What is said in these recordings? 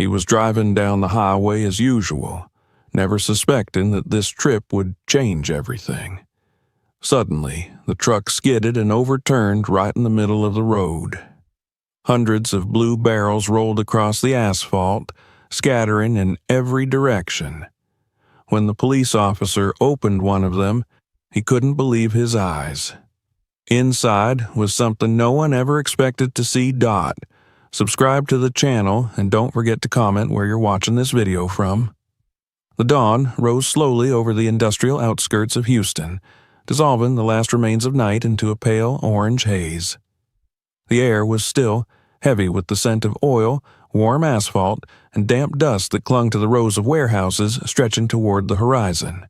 He was driving down the highway as usual, never suspecting that this trip would change everything. Suddenly, the truck skidded and overturned right in the middle of the road. Hundreds of blue barrels rolled across the asphalt, scattering in every direction. When the police officer opened one of them, he couldn't believe his eyes. Inside was something no one ever expected to see. Subscribe to the channel and don't forget to comment where you're watching this video from. The dawn rose slowly over the industrial outskirts of Houston, dissolving the last remains of night into a pale orange haze. The air was still, heavy with the scent of oil, warm asphalt, and damp dust that clung to the rows of warehouses stretching toward the horizon.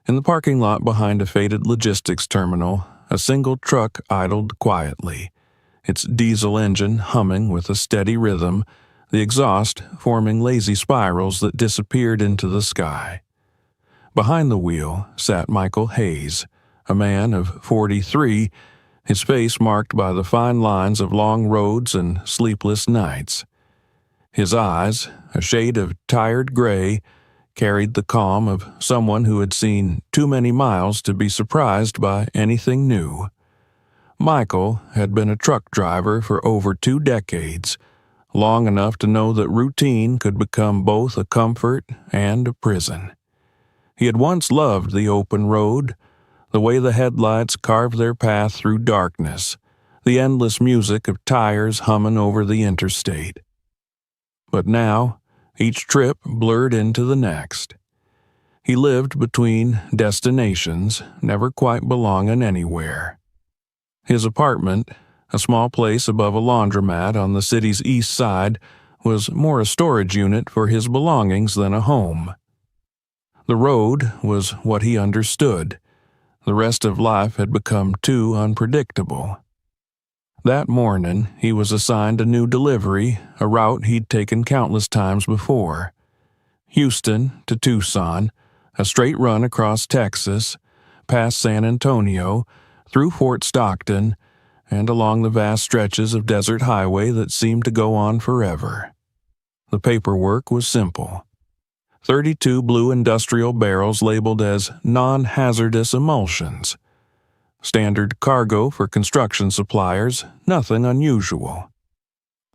In the parking lot behind a faded logistics terminal, a single truck idled quietly, its diesel engine humming with a steady rhythm, the exhaust forming lazy spirals that disappeared into the sky. Behind the wheel sat Michael Hayes, a man of 43, his face marked by the fine lines of long roads and sleepless nights. His eyes, a shade of tired gray, carried the calm of someone who had seen too many miles to be surprised by anything new. Michael had been a truck driver for over 2 decades, long enough to know that routine could become both a comfort and a prison. He had once loved the open road, the way the headlights carved their path through darkness, the endless music of tires humming over the interstate. But now, each trip blurred into the next. He lived between destinations, never quite belonging anywhere. His apartment, a small place above a laundromat on the city's east side, was more a storage unit for his belongings than a home. The road was what he understood. The rest of life had become too unpredictable. That morning, he was assigned a new delivery, a route he'd taken countless times before. Houston to Tucson, a straight run across Texas, past San Antonio, through Fort Stockton, and along the vast stretches of desert highway that seemed to go on forever. The paperwork was simple. 32 blue industrial barrels labeled as non-hazardous emulsions. Standard cargo for construction suppliers, nothing unusual.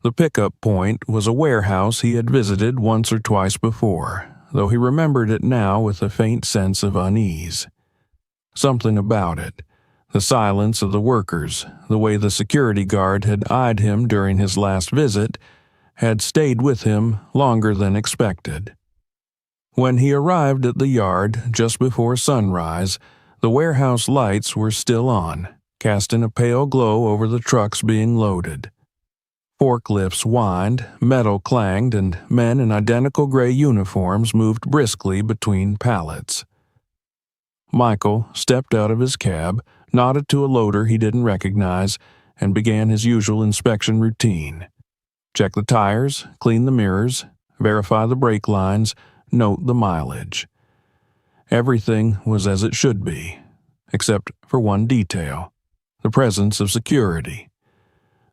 The pickup point was a warehouse he had visited once or twice before, though he remembered it now with a faint sense of unease. Something about it, the silence of the workers, the way the security guard had eyed him during his last visit, had stayed with him longer than expected. When he arrived at the yard just before sunrise, the warehouse lights were still on, casting a pale glow over the trucks being loaded. Forklifts whined, metal clanged, and men in identical gray uniforms moved briskly between pallets. Michael stepped out of his cab, nodded to a loader he didn't recognize, and began his usual inspection routine. Check the tires, clean the mirrors, verify the brake lines, note the mileage. Everything was as it should be, except for one detail, the presence of security.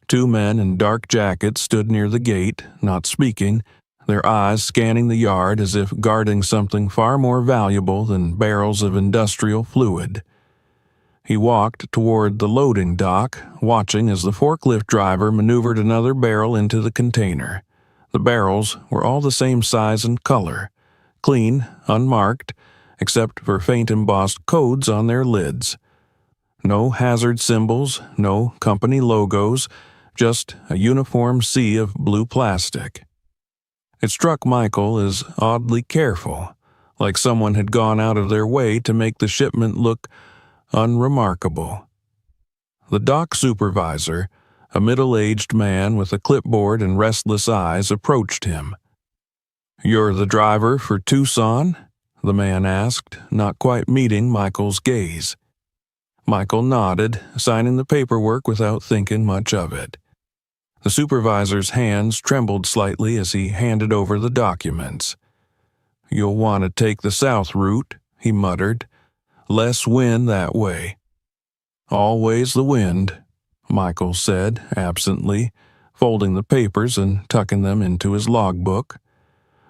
2 men in dark jackets stood near the gate, not speaking, their eyes scanning the yard as if guarding something far more valuable than barrels of industrial fluid. He walked toward the loading dock, watching as the forklift driver maneuvered another barrel into the container. The barrels were all the same size and color, clean, unmarked, except for faint embossed codes on their lids. No hazard symbols, no company logos, just a uniform sea of blue plastic. It struck Michael as oddly careful, like someone had gone out of their way to make the shipment look unremarkable. The dock supervisor, a middle-aged man with a clipboard and restless eyes, approached him. "You're the driver for Tucson?" the man asked, not quite meeting Michael's gaze. Michael nodded, signing the paperwork without thinking much of it. The supervisor's hands trembled slightly as he handed over the documents. "You'll want to take the south route," he muttered. "Less wind that way." "Always the wind," Michael said absently, folding the papers and tucking them into his logbook.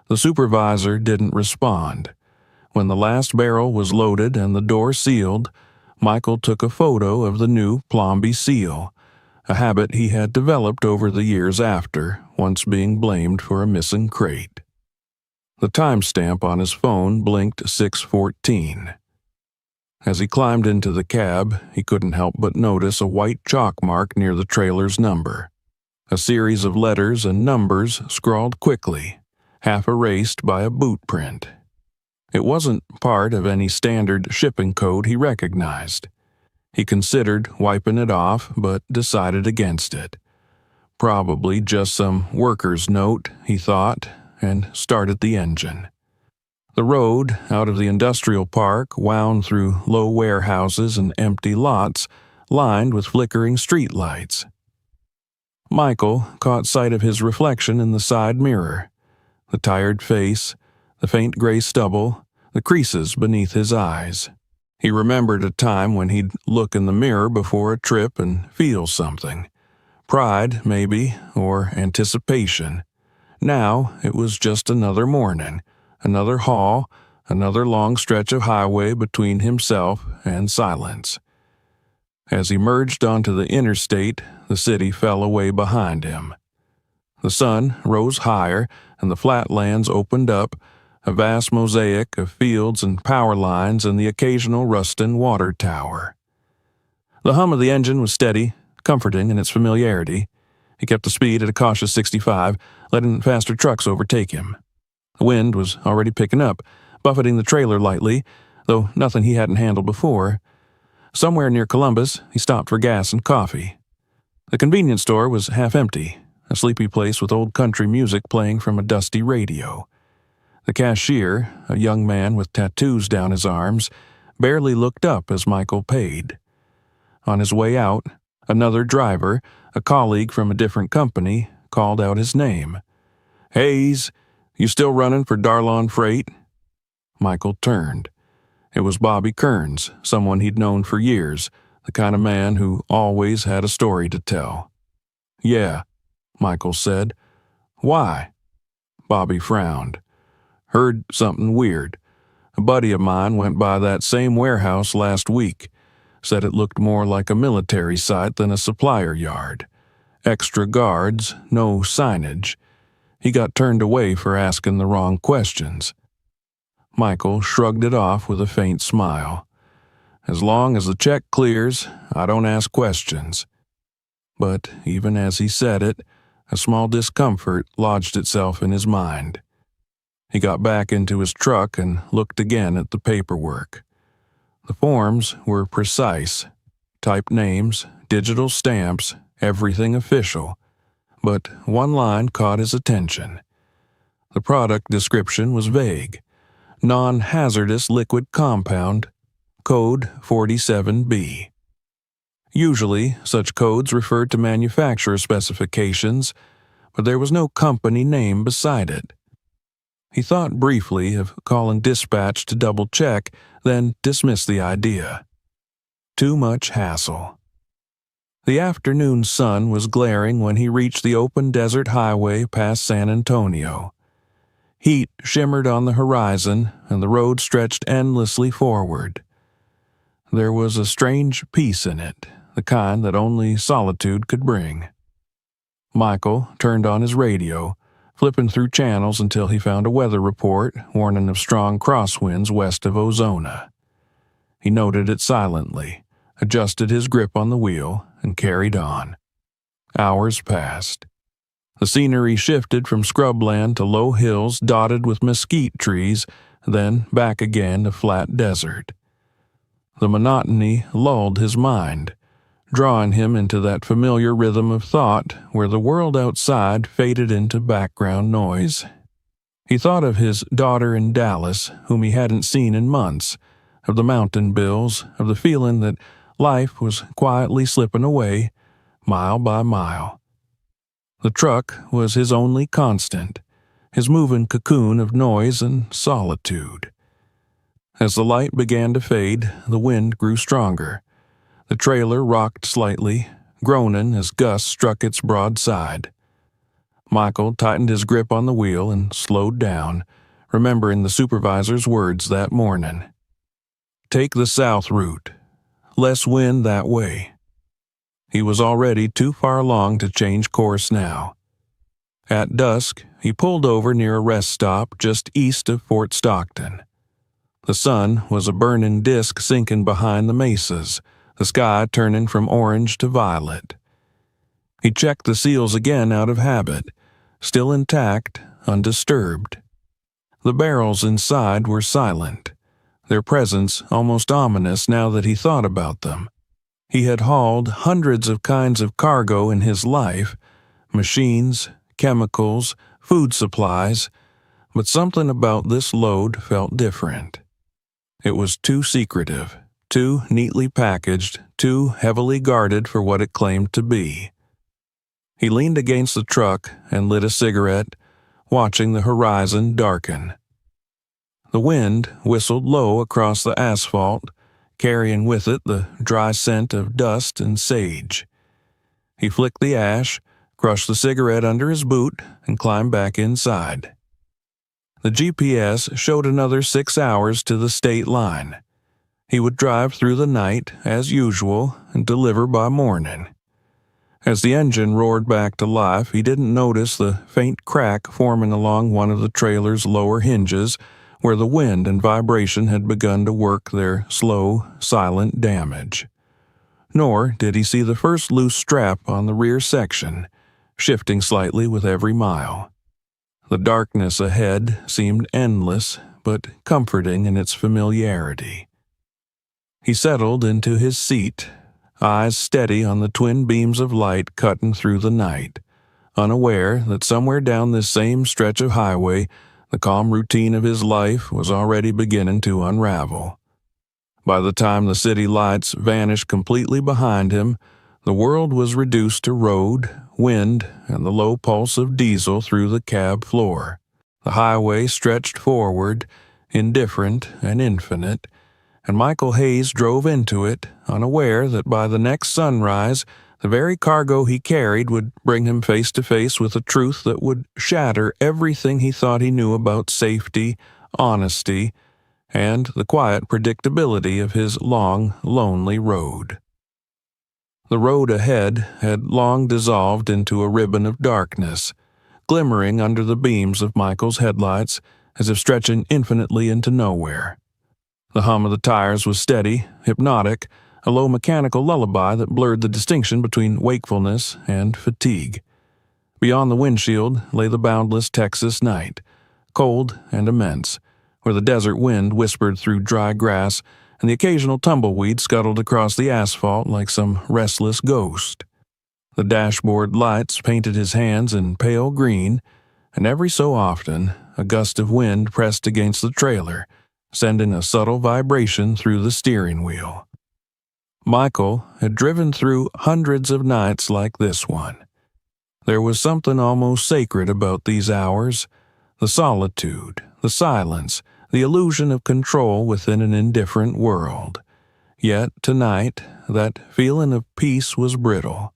The supervisor didn't respond. When the last barrel was loaded and the door sealed, Michael took a photo of the new Plomby seal, a habit he had developed over the years after, once being blamed for a missing crate. The timestamp on his phone blinked 6:14. As he climbed into the cab, he couldn't help but notice a white chalk mark near the trailer's number. A series of letters and numbers scrawled quickly, half erased by a boot print. It wasn't part of any standard shipping code he recognized. He considered wiping it off, but decided against it. Probably just some worker's note, he thought, and started the engine. The road out of the industrial park wound through low warehouses and empty lots lined with flickering streetlights. Michael caught sight of his reflection in the side mirror. The tired face, the faint gray stubble, the creases beneath his eyes. He remembered a time when he'd look in the mirror before a trip and feel something. Pride, maybe, or anticipation. Now it was just another morning, another haul, another long stretch of highway between himself and silence. As he merged onto the interstate, the city fell away behind him. The sun rose higher, and the flatlands opened up, a vast mosaic of fields and power lines and the occasional Ruston water tower. The hum of the engine was steady, comforting in its familiarity. He kept the speed at a cautious 65, letting faster trucks overtake him. The wind was already picking up, buffeting the trailer lightly, though nothing he hadn't handled before. Somewhere near Columbus, he stopped for gas and coffee. The convenience store was half empty, a sleepy place with old country music playing from a dusty radio. The cashier, a young man with tattoos down his arms, barely looked up as Michael paid. On his way out, another driver, a colleague from a different company, called out his name. "Hayes, you still running for Darlon Freight?" Michael turned. It was Bobby Kearns, someone he'd known for years, the kind of man who always had a story to tell. "Yeah," Michael said. "Why?" Bobby frowned. "Heard something weird. A buddy of mine went by that same warehouse last week. Said it looked more like a military site than a supplier yard. Extra guards, no signage. He got turned away for asking the wrong questions." Michael shrugged it off with a faint smile. "As long as the check clears, I don't ask questions." But even as he said it, a small discomfort lodged itself in his mind. He got back into his truck and looked again at the paperwork. The forms were precise. Typed names, digital stamps, everything official. But one line caught his attention. The product description was vague. Non-hazardous liquid compound, code 47B. Usually, such codes referred to manufacturer specifications, but there was no company name beside it. He thought briefly of calling dispatch to double-check, then dismissed the idea. Too much hassle. The afternoon sun was glaring when he reached the open desert highway past San Antonio. Heat shimmered on the horizon, and the road stretched endlessly forward. There was a strange peace in it, the kind that only solitude could bring. Michael turned on his radio, flipping through channels until he found a weather report warning of strong crosswinds west of Ozona. He noted it silently, adjusted his grip on the wheel, and carried on. Hours passed. The scenery shifted from scrubland to low hills dotted with mesquite trees, then back again to flat desert. The monotony lulled his mind, drawing him into that familiar rhythm of thought where the world outside faded into background noise. He thought of his daughter in Dallas, whom he hadn't seen in months, of the mountain bills, of the feeling that life was quietly slipping away, mile by mile. The truck was his only constant, his moving cocoon of noise and solitude. As the light began to fade, the wind grew stronger. The trailer rocked slightly, groaning as gusts struck its broadside. Michael tightened his grip on the wheel and slowed down, remembering the supervisor's words that morning. Take the south route. Less wind that way. He was already too far along to change course now. At dusk, he pulled over near a rest stop just east of Fort Stockton. The sun was a burning disk sinking behind the mesas, the sky turning from orange to violet. He checked the seals again out of habit, still intact, undisturbed. The barrels inside were silent, their presence almost ominous now that he thought about them. He had hauled hundreds of kinds of cargo in his life, machines, chemicals, food supplies, but something about this load felt different. It was too secretive, too neatly packaged, too heavily guarded for what it claimed to be. He leaned against the truck and lit a cigarette, watching the horizon darken. The wind whistled low across the asphalt, carrying with it the dry scent of dust and sage. He flicked the ash, crushed the cigarette under his boot, and climbed back inside. The GPS showed another 6 hours to the state line. He would drive through the night, as usual, and deliver by morning. As the engine roared back to life, he didn't notice the faint crack forming along one of the trailer's lower hinges, where the wind and vibration had begun to work their slow, silent damage. Nor did he see the first loose strap on the rear section, shifting slightly with every mile. The darkness ahead seemed endless, but comforting in its familiarity. He settled into his seat, eyes steady on the twin beams of light cutting through the night, unaware that somewhere down this same stretch of highway, the calm routine of his life was already beginning to unravel. By the time the city lights vanished completely behind him, the world was reduced to road, wind, and the low pulse of diesel through the cab floor. The highway stretched forward, indifferent and infinite, and Michael Hayes drove into it, unaware that by the next sunrise, the very cargo he carried would bring him face to face with a truth that would shatter everything he thought he knew about safety, honesty, and the quiet predictability of his long, lonely road. The road ahead had long dissolved into a ribbon of darkness, glimmering under the beams of Michael's headlights as if stretching infinitely into nowhere. The hum of the tires was steady, hypnotic, a low mechanical lullaby that blurred the distinction between wakefulness and fatigue. Beyond the windshield lay the boundless Texas night, cold and immense, where the desert wind whispered through dry grass and the occasional tumbleweed scuttled across the asphalt like some restless ghost. The dashboard lights painted his hands in pale green, and every so often a gust of wind pressed against the trailer, sending a subtle vibration through the steering wheel. Michael had driven through hundreds of nights like this one. There was something almost sacred about these hours, the solitude, the silence, the illusion of control within an indifferent world. Yet tonight, that feeling of peace was brittle.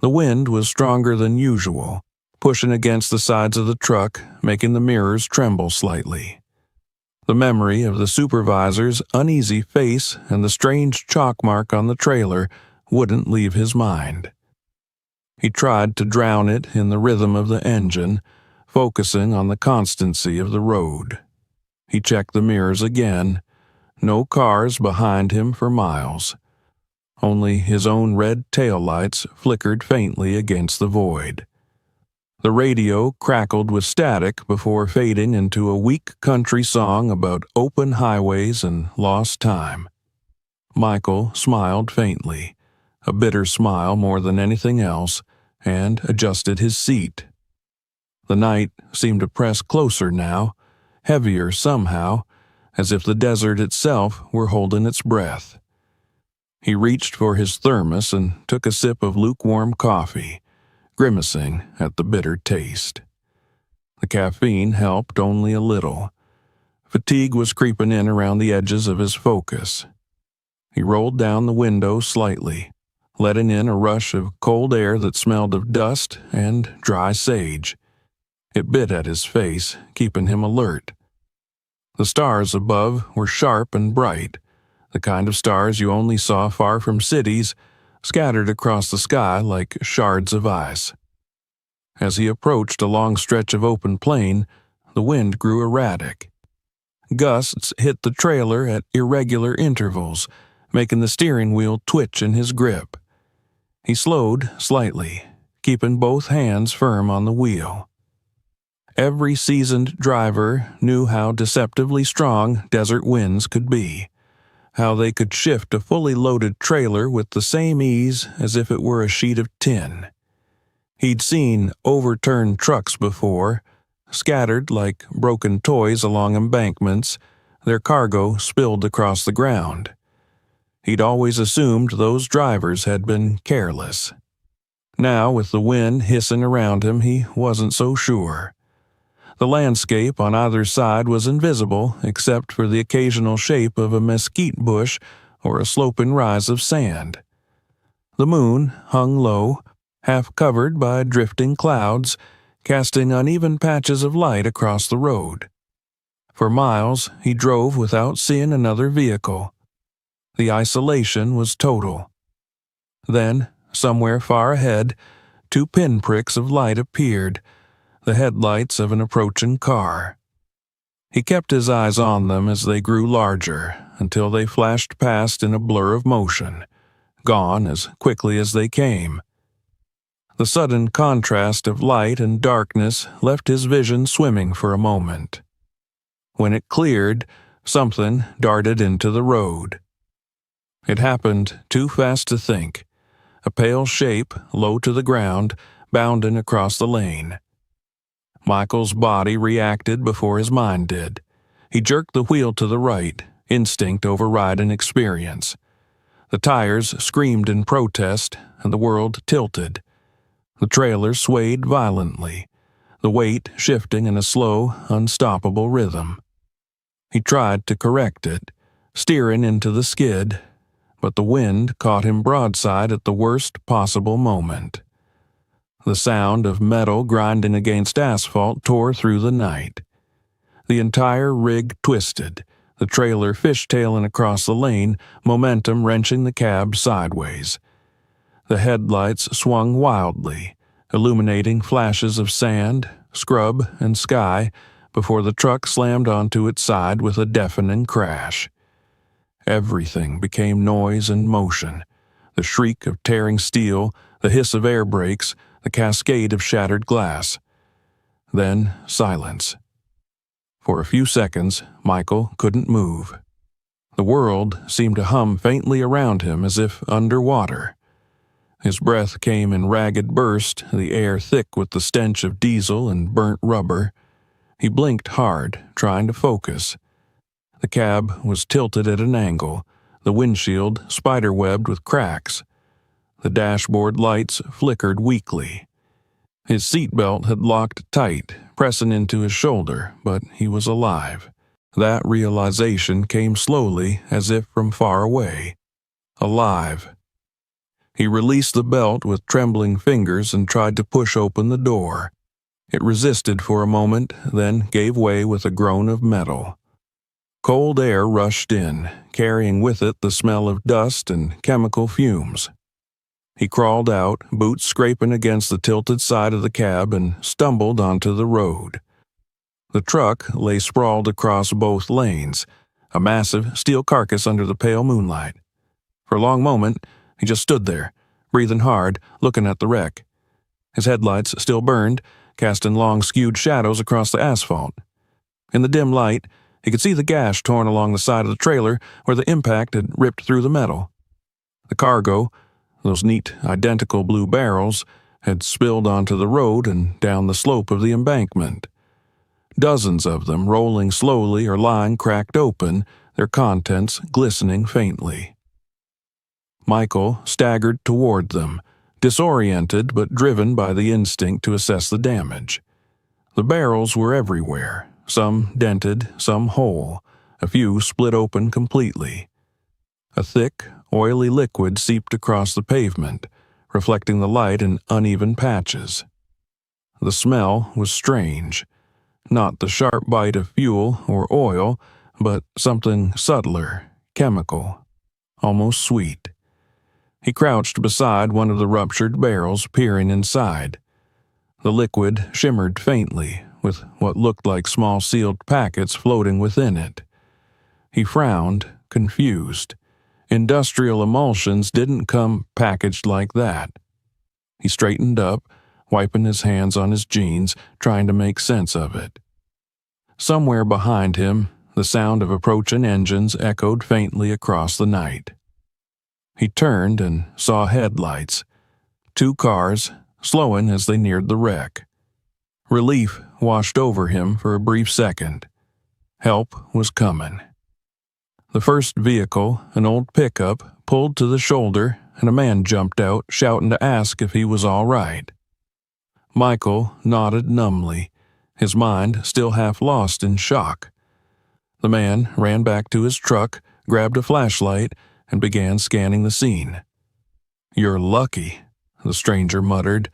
The wind was stronger than usual, pushing against the sides of the truck, making the mirrors tremble slightly. The memory of the supervisor's uneasy face and the strange chalk mark on the trailer wouldn't leave his mind. He tried to drown it in the rhythm of the engine, focusing on the constancy of the road. He checked the mirrors again. No cars behind him for miles. Only his own red taillights flickered faintly against the void. The radio crackled with static before fading into a weak country song about open highways and lost time. Michael smiled faintly, a bitter smile more than anything else, and adjusted his seat. The night seemed to press closer now, heavier somehow, as if the desert itself were holding its breath. He reached for his thermos and took a sip of lukewarm coffee, grimacing at the bitter taste. The caffeine helped only a little. Fatigue was creeping in around the edges of his focus. He rolled down the window slightly, letting in a rush of cold air that smelled of dust and dry sage. It bit at his face, keeping him alert. The stars above were sharp and bright, the kind of stars you only saw far from cities, scattered across the sky like shards of ice. As he approached a long stretch of open plain, the wind grew erratic. Gusts hit the trailer at irregular intervals, making the steering wheel twitch in his grip. He slowed slightly, keeping both hands firm on the wheel. Every seasoned driver knew how deceptively strong desert winds could be, how they could shift a fully loaded trailer with the same ease as if it were a sheet of tin. He'd seen overturned trucks before, scattered like broken toys along embankments, their cargo spilled across the ground. He'd always assumed those drivers had been careless. Now, with the wind hissing around him, he wasn't so sure. The landscape on either side was invisible except for the occasional shape of a mesquite bush or a sloping rise of sand. The moon hung low, half covered by drifting clouds, casting uneven patches of light across the road. For miles, he drove without seeing another vehicle. The isolation was total. Then, somewhere far ahead, two pinpricks of light appeared, the headlights of an approaching car. He kept his eyes on them as they grew larger, until they flashed past in a blur of motion, gone as quickly as they came. The sudden contrast of light and darkness left his vision swimming for a moment. When it cleared, something darted into the road. It happened too fast to think. A pale shape, low to the ground, bounding across the lane. Michael's body reacted before his mind did. He jerked the wheel to the right, instinct overriding experience. The tires screamed in protest, and the world tilted. The trailer swayed violently, the weight shifting in a slow, unstoppable rhythm. He tried to correct it, steering into the skid, but the wind caught him broadside at the worst possible moment. The sound of metal grinding against asphalt tore through the night. The entire rig twisted, the trailer fishtailing across the lane, momentum wrenching the cab sideways. The headlights swung wildly, illuminating flashes of sand, scrub, and sky before the truck slammed onto its side with a deafening crash. Everything became noise and motion, the shriek of tearing steel, the hiss of air brakes, the cascade of shattered glass. Then silence. For a few seconds, Michael couldn't move. The world seemed to hum faintly around him as if underwater. His breath came in ragged bursts, the air thick with the stench of diesel and burnt rubber. He blinked hard, trying to focus. The cab was tilted at an angle, the windshield spiderwebbed with cracks. The dashboard lights flickered weakly. His seatbelt had locked tight, pressing into his shoulder, but he was alive. That realization came slowly, as if from far away. Alive. He released the belt with trembling fingers and tried to push open the door. It resisted for a moment, then gave way with a groan of metal. Cold air rushed in, carrying with it the smell of dust and chemical fumes. He crawled out, boots scraping against the tilted side of the cab, and stumbled onto the road. The truck lay sprawled across both lanes, a massive steel carcass under the pale moonlight. For a long moment, he just stood there, breathing hard, looking at the wreck. His headlights still burned, casting long skewed shadows across the asphalt. In the dim light, he could see the gash torn along the side of the trailer where the impact had ripped through the metal. The cargo, those neat, identical blue barrels, had spilled onto the road and down the slope of the embankment. Dozens of them rolling slowly or lying cracked open, their contents glistening faintly. Michael staggered toward them, disoriented but driven by the instinct to assess the damage. The barrels were everywhere, some dented, some whole, a few split open completely. A thick, Oily liquid seeped across the pavement, reflecting the light in uneven patches. The smell was strange. Not the sharp bite of fuel or oil, but something subtler, chemical, almost sweet. He crouched beside one of the ruptured barrels, peering inside. The liquid shimmered faintly, with what looked like small sealed packets floating within it. He frowned, confused. Industrial emulsions didn't come packaged like that. He straightened up, wiping his hands on his jeans, trying to make sense of it. Somewhere behind him, the sound of approaching engines echoed faintly across the night. He turned and saw headlights. 2 cars, slowing as they neared the wreck. Relief washed over him for a brief second. Help was coming. The first vehicle, an old pickup, pulled to the shoulder, and a man jumped out, shouting to ask if he was all right. Michael nodded numbly, his mind still half lost in shock. The man ran back to his truck, grabbed a flashlight, and began scanning the scene. "You're lucky," the stranger muttered.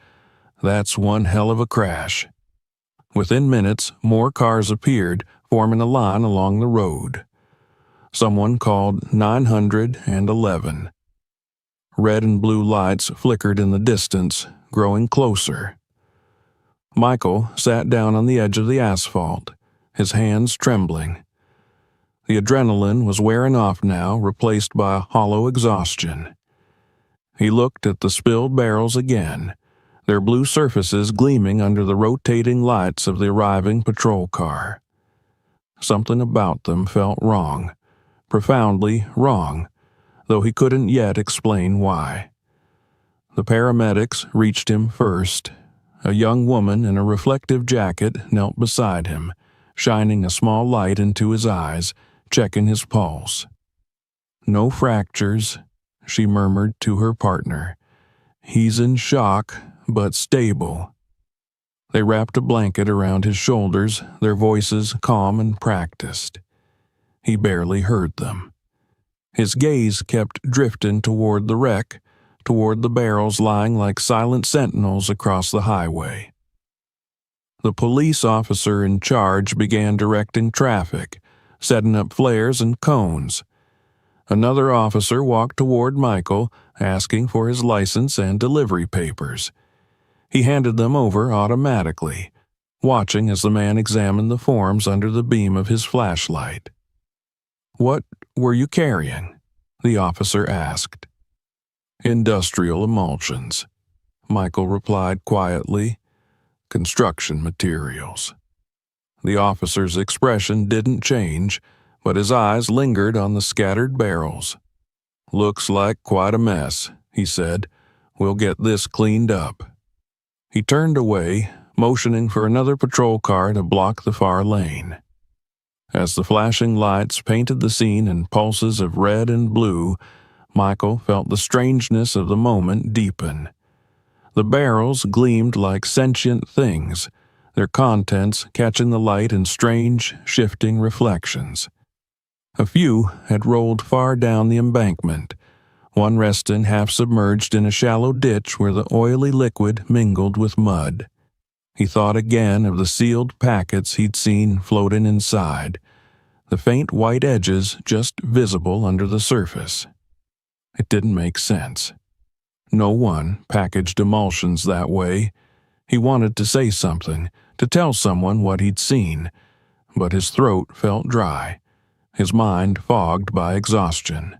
"That's one hell of a crash." Within minutes, more cars appeared, forming a line along the road. Someone called 911. Red and blue lights flickered in the distance, growing closer. Michael sat down on the edge of the asphalt, his hands trembling. The adrenaline was wearing off now, replaced by hollow exhaustion. He looked at the spilled barrels again, their blue surfaces gleaming under the rotating lights of the arriving patrol car. Something about them felt wrong, profoundly wrong, though he couldn't yet explain why. The paramedics reached him first. A young woman in a reflective jacket knelt beside him, shining a small light into his eyes, checking his pulse. "No fractures," she murmured to her partner. "He's in shock, but stable." They wrapped a blanket around his shoulders, their voices calm and practiced. He barely heard them. His gaze kept drifting toward the wreck, toward the barrels lying like silent sentinels across the highway. The police officer in charge began directing traffic, setting up flares and cones. Another officer walked toward Michael, asking for his license and delivery papers. He handed them over automatically, watching as the man examined the forms under the beam of his flashlight. "What were you carrying?" the officer asked. "Industrial emulsions," Michael replied quietly. "Construction materials." The officer's expression didn't change, but his eyes lingered on the scattered barrels. "Looks like quite a mess," he said. "We'll get this cleaned up." He turned away, motioning for another patrol car to block the far lane. As the flashing lights painted the scene in pulses of red and blue, Michael felt the strangeness of the moment deepen. The barrels gleamed like sentient things, their contents catching the light in strange, shifting reflections. A few had rolled far down the embankment, one resting half submerged in a shallow ditch where the oily liquid mingled with mud. He thought again of the sealed packets he'd seen floating inside, the faint white edges just visible under the surface. It didn't make sense. No one packaged emulsions that way. He wanted to say something, to tell someone what he'd seen, but his throat felt dry, his mind fogged by exhaustion.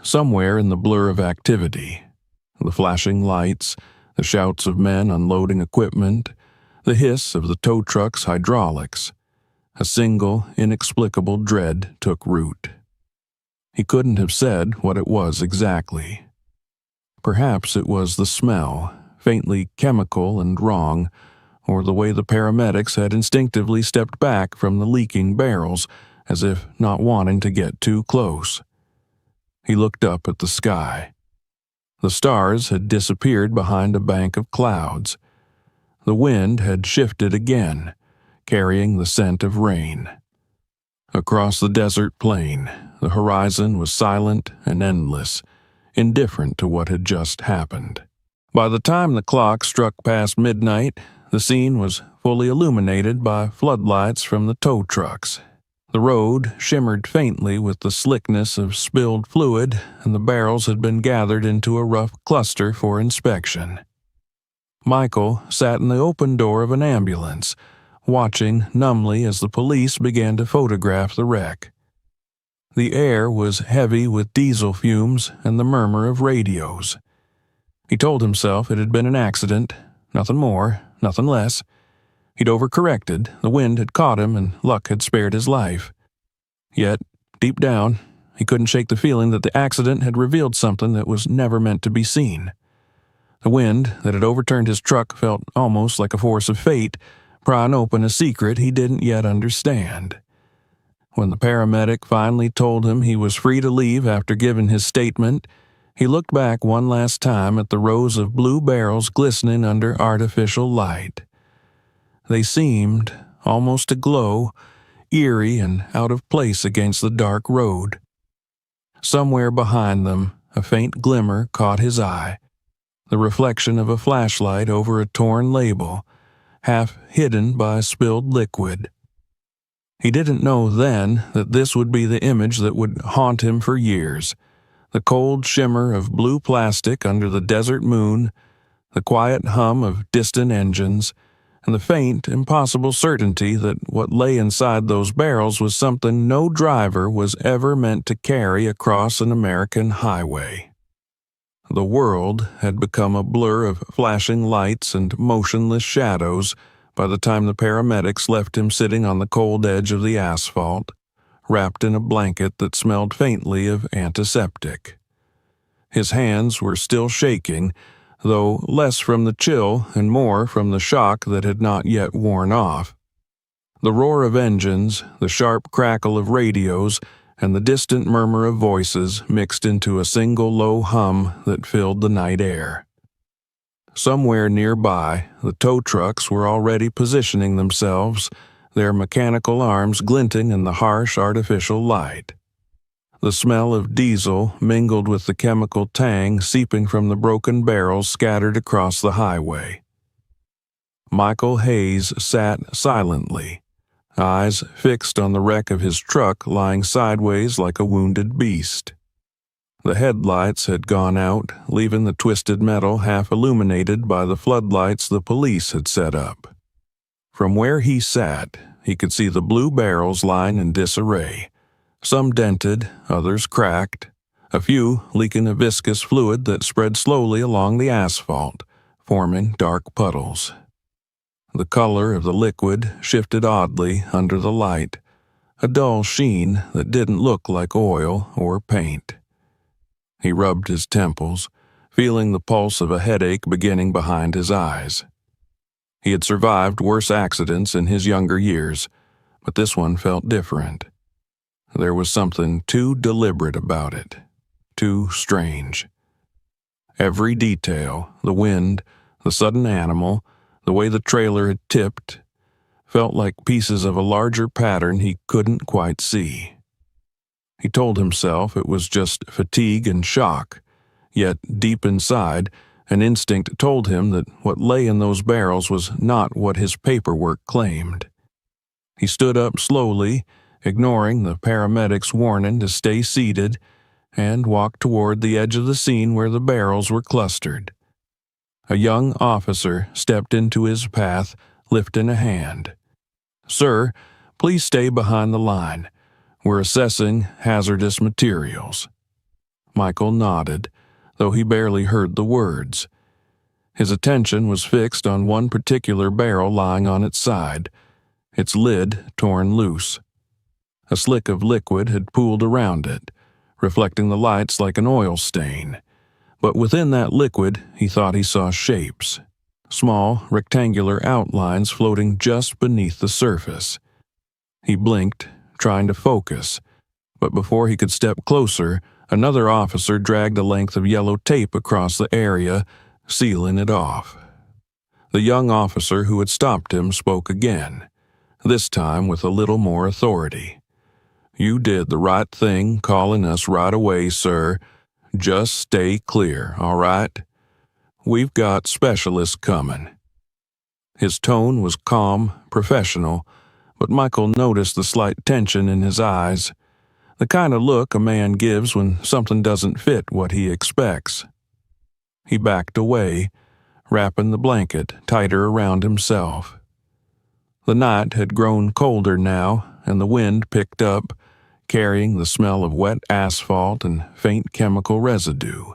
Somewhere in the blur of activity, the flashing lights, the shouts of men unloading equipment, the hiss of the tow truck's hydraulics, a single, inexplicable dread took root. He couldn't have said what it was exactly. Perhaps it was the smell, faintly chemical and wrong, or the way the paramedics had instinctively stepped back from the leaking barrels, as if not wanting to get too close. He looked up at the sky. The stars had disappeared behind a bank of clouds. The wind had shifted again, carrying the scent of rain. Across the desert plain, the horizon was silent and endless, indifferent to what had just happened. By the time the clock struck past midnight, the scene was fully illuminated by floodlights from the tow trucks. The road shimmered faintly with the slickness of spilled fluid, and the barrels had been gathered into a rough cluster for inspection. Michael sat in the open door of an ambulance, watching numbly as the police began to photograph the wreck. The air was heavy with diesel fumes and the murmur of radios. He told himself it had been an accident, nothing more, nothing less. He'd overcorrected, the wind had caught him, and luck had spared his life. Yet, deep down, he couldn't shake the feeling that the accident had revealed something that was never meant to be seen. The wind that had overturned his truck felt almost like a force of fate, prying open a secret he didn't yet understand. When the paramedic finally told him he was free to leave after giving his statement, he looked back one last time at the rows of blue barrels glistening under artificial light. They seemed almost to glow, eerie and out of place against the dark road. Somewhere behind them, a faint glimmer caught his eye, the reflection of a flashlight over a torn label, half hidden by spilled liquid. He didn't know then that this would be the image that would haunt him for years, the cold shimmer of blue plastic under the desert moon, the quiet hum of distant engines, and the faint, impossible certainty that what lay inside those barrels was something no driver was ever meant to carry across an American highway. The world had become a blur of flashing lights and motionless shadows by the time the paramedics left him sitting on the cold edge of the asphalt, wrapped in a blanket that smelled faintly of antiseptic. His hands were still shaking, though less from the chill and more from the shock that had not yet worn off. The roar of engines, the sharp crackle of radios, and the distant murmur of voices mixed into a single low hum that filled the night air. Somewhere nearby, the tow trucks were already positioning themselves, their mechanical arms glinting in the harsh artificial light. The smell of diesel mingled with the chemical tang seeping from the broken barrels scattered across the highway. Michael Hayes sat silently, eyes fixed on the wreck of his truck lying sideways like a wounded beast. The headlights had gone out, leaving the twisted metal half illuminated by the floodlights the police had set up. From where he sat, he could see the blue barrels lying in disarray, some dented, others cracked, a few leaking a viscous fluid that spread slowly along the asphalt, forming dark puddles. The color of the liquid shifted oddly under the light, a dull sheen that didn't look like oil or paint. He rubbed his temples, feeling the pulse of a headache beginning behind his eyes. He had survived worse accidents in his younger years, but this one felt different. There was something too deliberate about it, too strange. Every detail, the wind, the sudden animal, the way the trailer had tipped, felt like pieces of a larger pattern he couldn't quite see. He told himself it was just fatigue and shock, yet deep inside, an instinct told him that what lay in those barrels was not what his paperwork claimed. He stood up slowly, ignoring the paramedic's warning to stay seated, and walked toward the edge of the scene where the barrels were clustered. A young officer stepped into his path, lifting a hand. "Sir, please stay behind the line. We're assessing hazardous materials." Michael nodded, though he barely heard the words. His attention was fixed on one particular barrel lying on its side, its lid torn loose. A slick of liquid had pooled around it, reflecting the lights like an oil stain. But within that liquid, he thought he saw shapes, small, rectangular outlines floating just beneath the surface. He blinked, trying to focus, but before he could step closer, another officer dragged a length of yellow tape across the area, sealing it off. The young officer who had stopped him spoke again, this time with a little more authority. You did the right thing calling us right away, sir. Just stay clear, all right? We've got specialists coming." His tone was calm, professional, but Michael noticed the slight tension in his eyes, the kind of look a man gives when something doesn't fit what he expects. He backed away, wrapping the blanket tighter around himself. The night had grown colder now, and the wind picked up, carrying the smell of wet asphalt and faint chemical residue.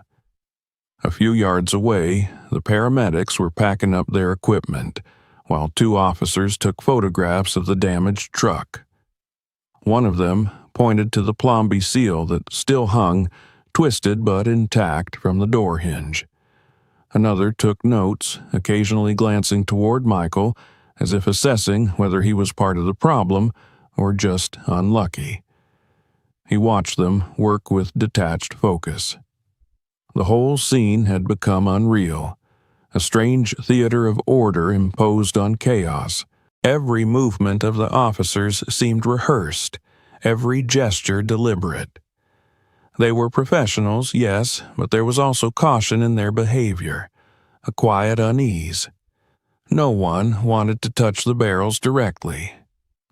A few yards away, the paramedics were packing up their equipment, while two officers took photographs of the damaged truck. One of them pointed to the Plomby seal that still hung, twisted but intact, from the door hinge. Another took notes, occasionally glancing toward Michael, as if assessing whether he was part of the problem or just unlucky. He watched them work with detached focus. The whole scene had become unreal, a strange theater of order imposed on chaos. Every movement of the officers seemed rehearsed, every gesture deliberate. They were professionals, yes, but there was also caution in their behavior, a quiet unease. No one wanted to touch the barrels directly.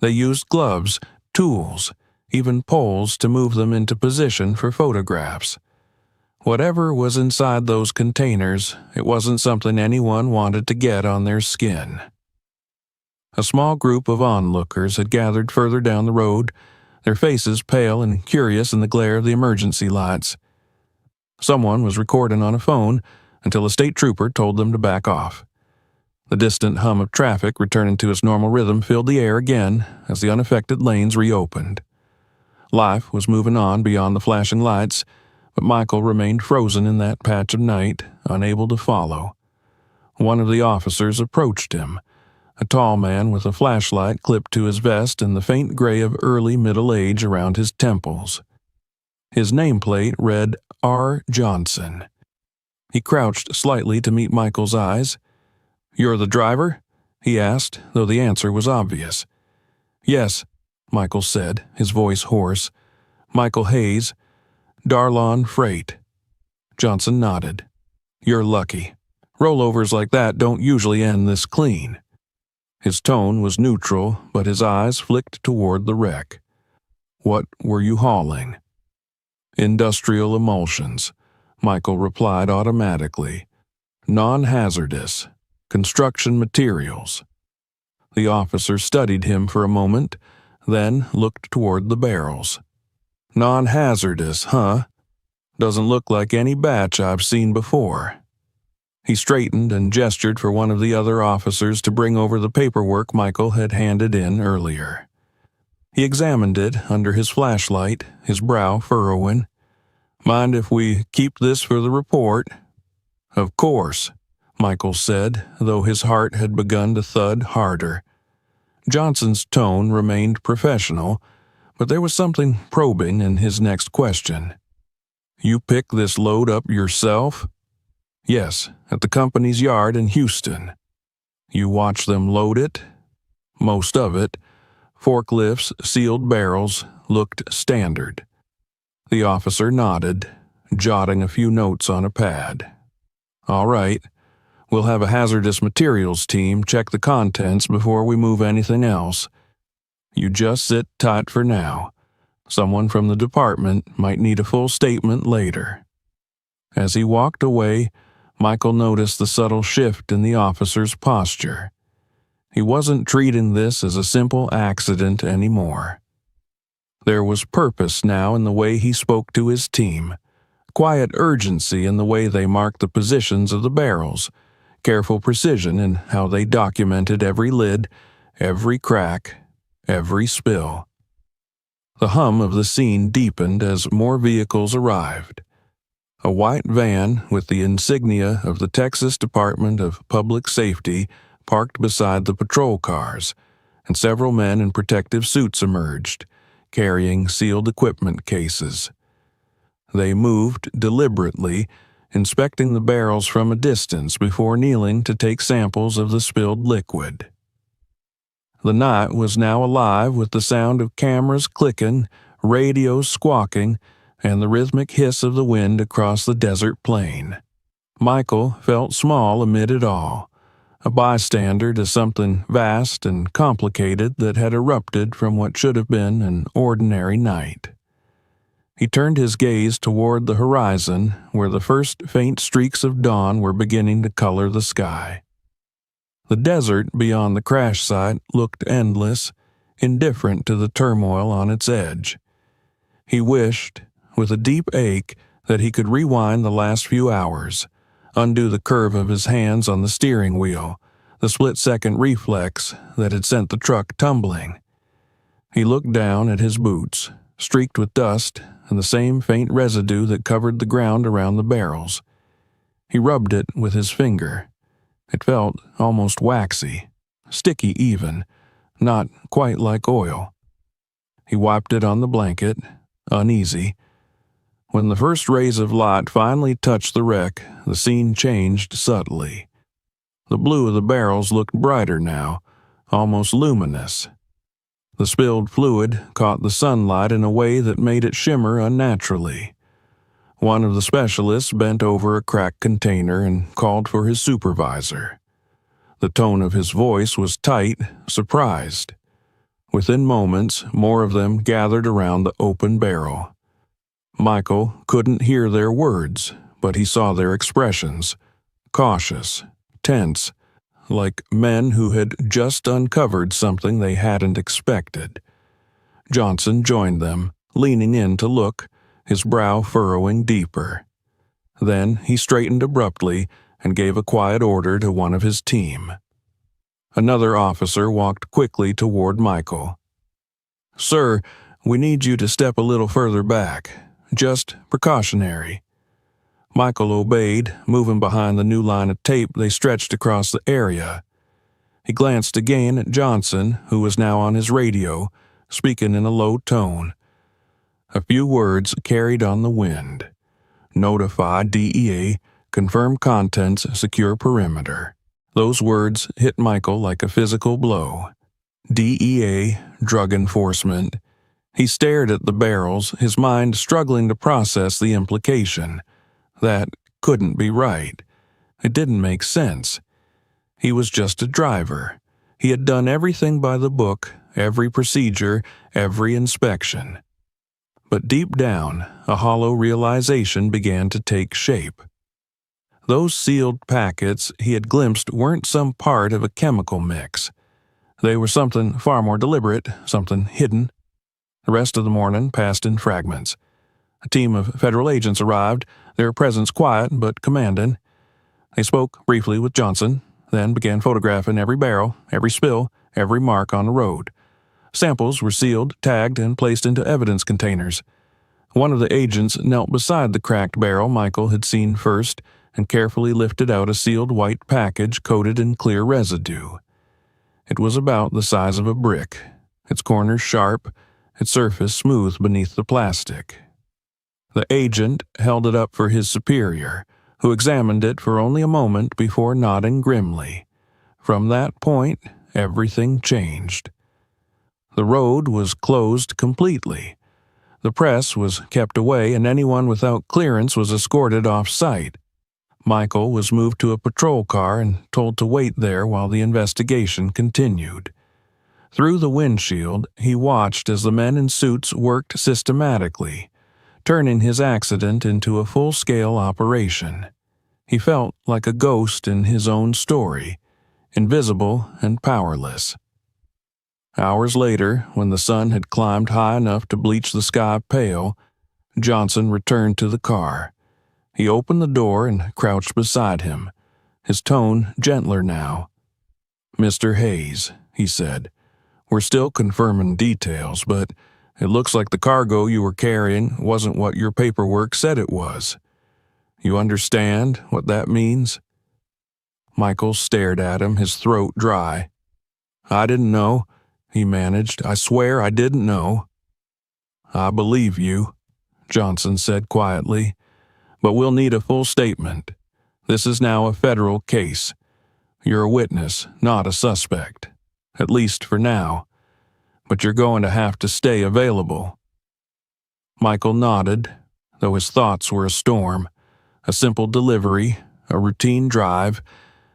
They used gloves, tools, even poles to move them into position for photographs. Whatever was inside those containers, it wasn't something anyone wanted to get on their skin. A small group of onlookers had gathered further down the road, their faces pale and curious in the glare of the emergency lights. Someone was recording on a phone until a state trooper told them to back off. The distant hum of traffic returning to its normal rhythm filled the air again as the unaffected lanes reopened. Life was moving on beyond the flashing lights, but Michael remained frozen in that patch of night, unable to follow. One of the officers approached him, a tall man with a flashlight clipped to his vest and the faint gray of early middle age around his temples. His nameplate read R. Johnson. He crouched slightly to meet Michael's eyes. "You're the driver?" he asked, though the answer was obvious. "Yes," Michael said, his voice hoarse. "Michael Hayes, Darlon Freight." Johnson nodded. "You're lucky. Rollovers like that don't usually end this clean." His tone was neutral, but his eyes flicked toward the wreck. "What were you hauling?" "Industrial emulsions," Michael replied automatically. "Non-hazardous. Construction materials." The officer studied him for a moment, then looked toward the barrels. "Non-hazardous, huh? Doesn't look like any batch I've seen before." He straightened and gestured for one of the other officers to bring over the paperwork Michael had handed in earlier. He examined it under his flashlight, his brow furrowing. "Mind if we keep this for the report?" "Of course," Michael said, though his heart had begun to thud harder. Johnson's tone remained professional, but there was something probing in his next question. "You pick this load up yourself?" "Yes, at the company's yard in Houston." "You watch them load it?" "Most of it. Forklifts, sealed barrels, looked standard." The officer nodded, jotting a few notes on a pad. "All right. We'll have a hazardous materials team check the contents before we move anything else. You just sit tight for now. Someone from the department might need a full statement later." As he walked away, Michael noticed the subtle shift in the officer's posture. He wasn't treating this as a simple accident anymore. There was purpose now in the way he spoke to his team, quiet urgency in the way they marked the positions of the barrels, careful precision in how they documented every lid, every crack, every spill. The hum of the scene deepened as more vehicles arrived. A white van with the insignia of the Texas Department of Public Safety parked beside the patrol cars, and several men in protective suits emerged, carrying sealed equipment cases. They moved deliberately, inspecting the barrels from a distance before kneeling to take samples of the spilled liquid. The night was now alive with the sound of cameras clicking, radios squawking, and the rhythmic hiss of the wind across the desert plain. Michael felt small amid it all, a bystander to something vast and complicated that had erupted from what should have been an ordinary night. He turned his gaze toward the horizon, where the first faint streaks of dawn were beginning to color the sky. The desert beyond the crash site looked endless, indifferent to the turmoil on its edge. He wished, with a deep ache, that he could rewind the last few hours, undo the curve of his hands on the steering wheel, the split-second reflex that had sent the truck tumbling. He looked down at his boots, streaked with dust and the same faint residue that covered the ground around the barrels. He rubbed it with his finger. It felt almost waxy, sticky even, not quite like oil. He wiped it on the blanket, uneasy. When the first rays of light finally touched the wreck, the scene changed subtly. The blue of the barrels looked brighter now, almost luminous. The spilled fluid caught the sunlight in a way that made it shimmer unnaturally. One of the specialists bent over a cracked container and called for his supervisor. The tone of his voice was tight, surprised. Within moments, more of them gathered around the open barrel. Michael couldn't hear their words, but he saw their expressions, cautious, tense, like men who had just uncovered something they hadn't expected. Johnson joined them, leaning in to look, his brow furrowing deeper. Then he straightened abruptly and gave a quiet order to one of his team. Another officer walked quickly toward Michael. "Sir, we need you to step a little further back. Just precautionary." Michael obeyed, moving behind the new line of tape they stretched across the area. He glanced again at Johnson, who was now on his radio, speaking in a low tone. A few words carried on the wind. "Notify DEA, confirm contents, secure perimeter." Those words hit Michael like a physical blow. DEA, drug enforcement. He stared at the barrels, his mind struggling to process the implication. That couldn't be right. It didn't make sense. He was just a driver. He had done everything by the book, every procedure, every inspection. But deep down, a hollow realization began to take shape. Those sealed packets he had glimpsed weren't some part of a chemical mix. They were something far more deliberate, something hidden. The rest of the morning passed in fragments. A team of federal agents arrived, their presence quiet but commanding. They spoke briefly with Johnson, then began photographing every barrel, every spill, every mark on the road. Samples were sealed, tagged, and placed into evidence containers. One of the agents knelt beside the cracked barrel Michael had seen first and carefully lifted out a sealed white package coated in clear residue. It was about the size of a brick, its corners sharp, its surface smooth beneath the plastic. The agent held it up for his superior, who examined it for only a moment before nodding grimly. From that point, everything changed. The road was closed completely. The press was kept away, and anyone without clearance was escorted off-site. Michael was moved to a patrol car and told to wait there while the investigation continued. Through the windshield, he watched as the men in suits worked systematically, turning his accident into a full-scale operation. He felt like a ghost in his own story, invisible and powerless. Hours later, when the sun had climbed high enough to bleach the sky pale, Johnson returned to the car. He opened the door and crouched beside him, his tone gentler now. "Mr. Hayes," he said, "we're still confirming details, but it looks like the cargo you were carrying wasn't what your paperwork said it was. You understand what that means?" Michael stared at him, his throat dry. "I didn't know," he managed. "I swear I didn't know." "I believe you," Johnson said quietly, "but we'll need a full statement. This is now a federal case. You're a witness, not a suspect, at least for now. But you're going to have to stay available." Michael nodded, though his thoughts were a storm. A simple delivery, a routine drive,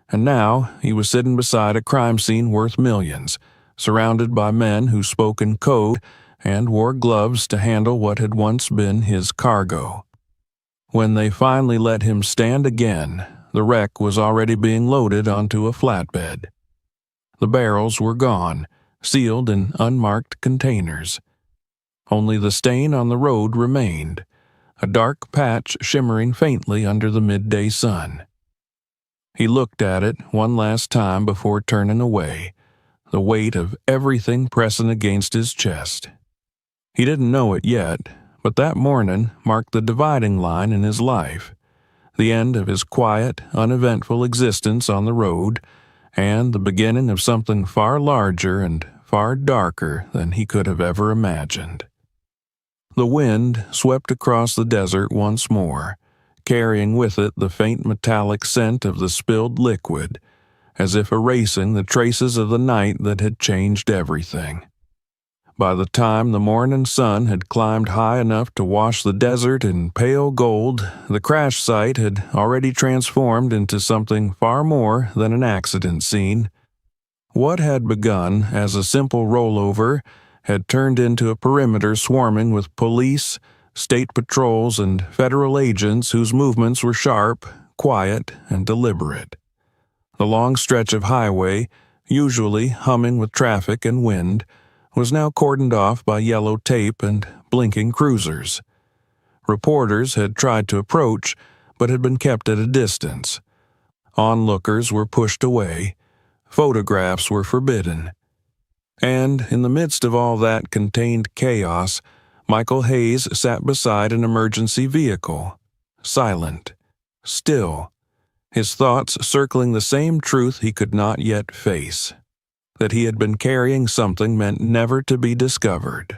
and now he was sitting beside a crime scene worth millions, surrounded by men who spoke in code and wore gloves to handle what had once been his cargo. When they finally let him stand again, the wreck was already being loaded onto a flatbed. The barrels were gone, sealed in unmarked containers. Only the stain on the road remained, a dark patch shimmering faintly under the midday sun. He looked at it one last time before turning away, the weight of everything pressing against his chest. He didn't know it yet, but that morning marked the dividing line in his life, the end of his quiet, uneventful existence on the road, and the beginning of something far larger and far darker than he could have ever imagined. The wind swept across the desert once more, carrying with it the faint metallic scent of the spilled liquid, as if erasing the traces of the night that had changed everything. By the time the morning sun had climbed high enough to wash the desert in pale gold, the crash site had already transformed into something far more than an accident scene. What had begun as a simple rollover had turned into a perimeter swarming with police, state patrols, and federal agents whose movements were sharp, quiet, and deliberate. The long stretch of highway, usually humming with traffic and wind, was now cordoned off by yellow tape and blinking cruisers. Reporters had tried to approach, but had been kept at a distance. Onlookers were pushed away. Photographs were forbidden. And in the midst of all that contained chaos, Michael Hayes sat beside an emergency vehicle, silent, still, his thoughts circling the same truth he could not yet face, that he had been carrying something meant never to be discovered.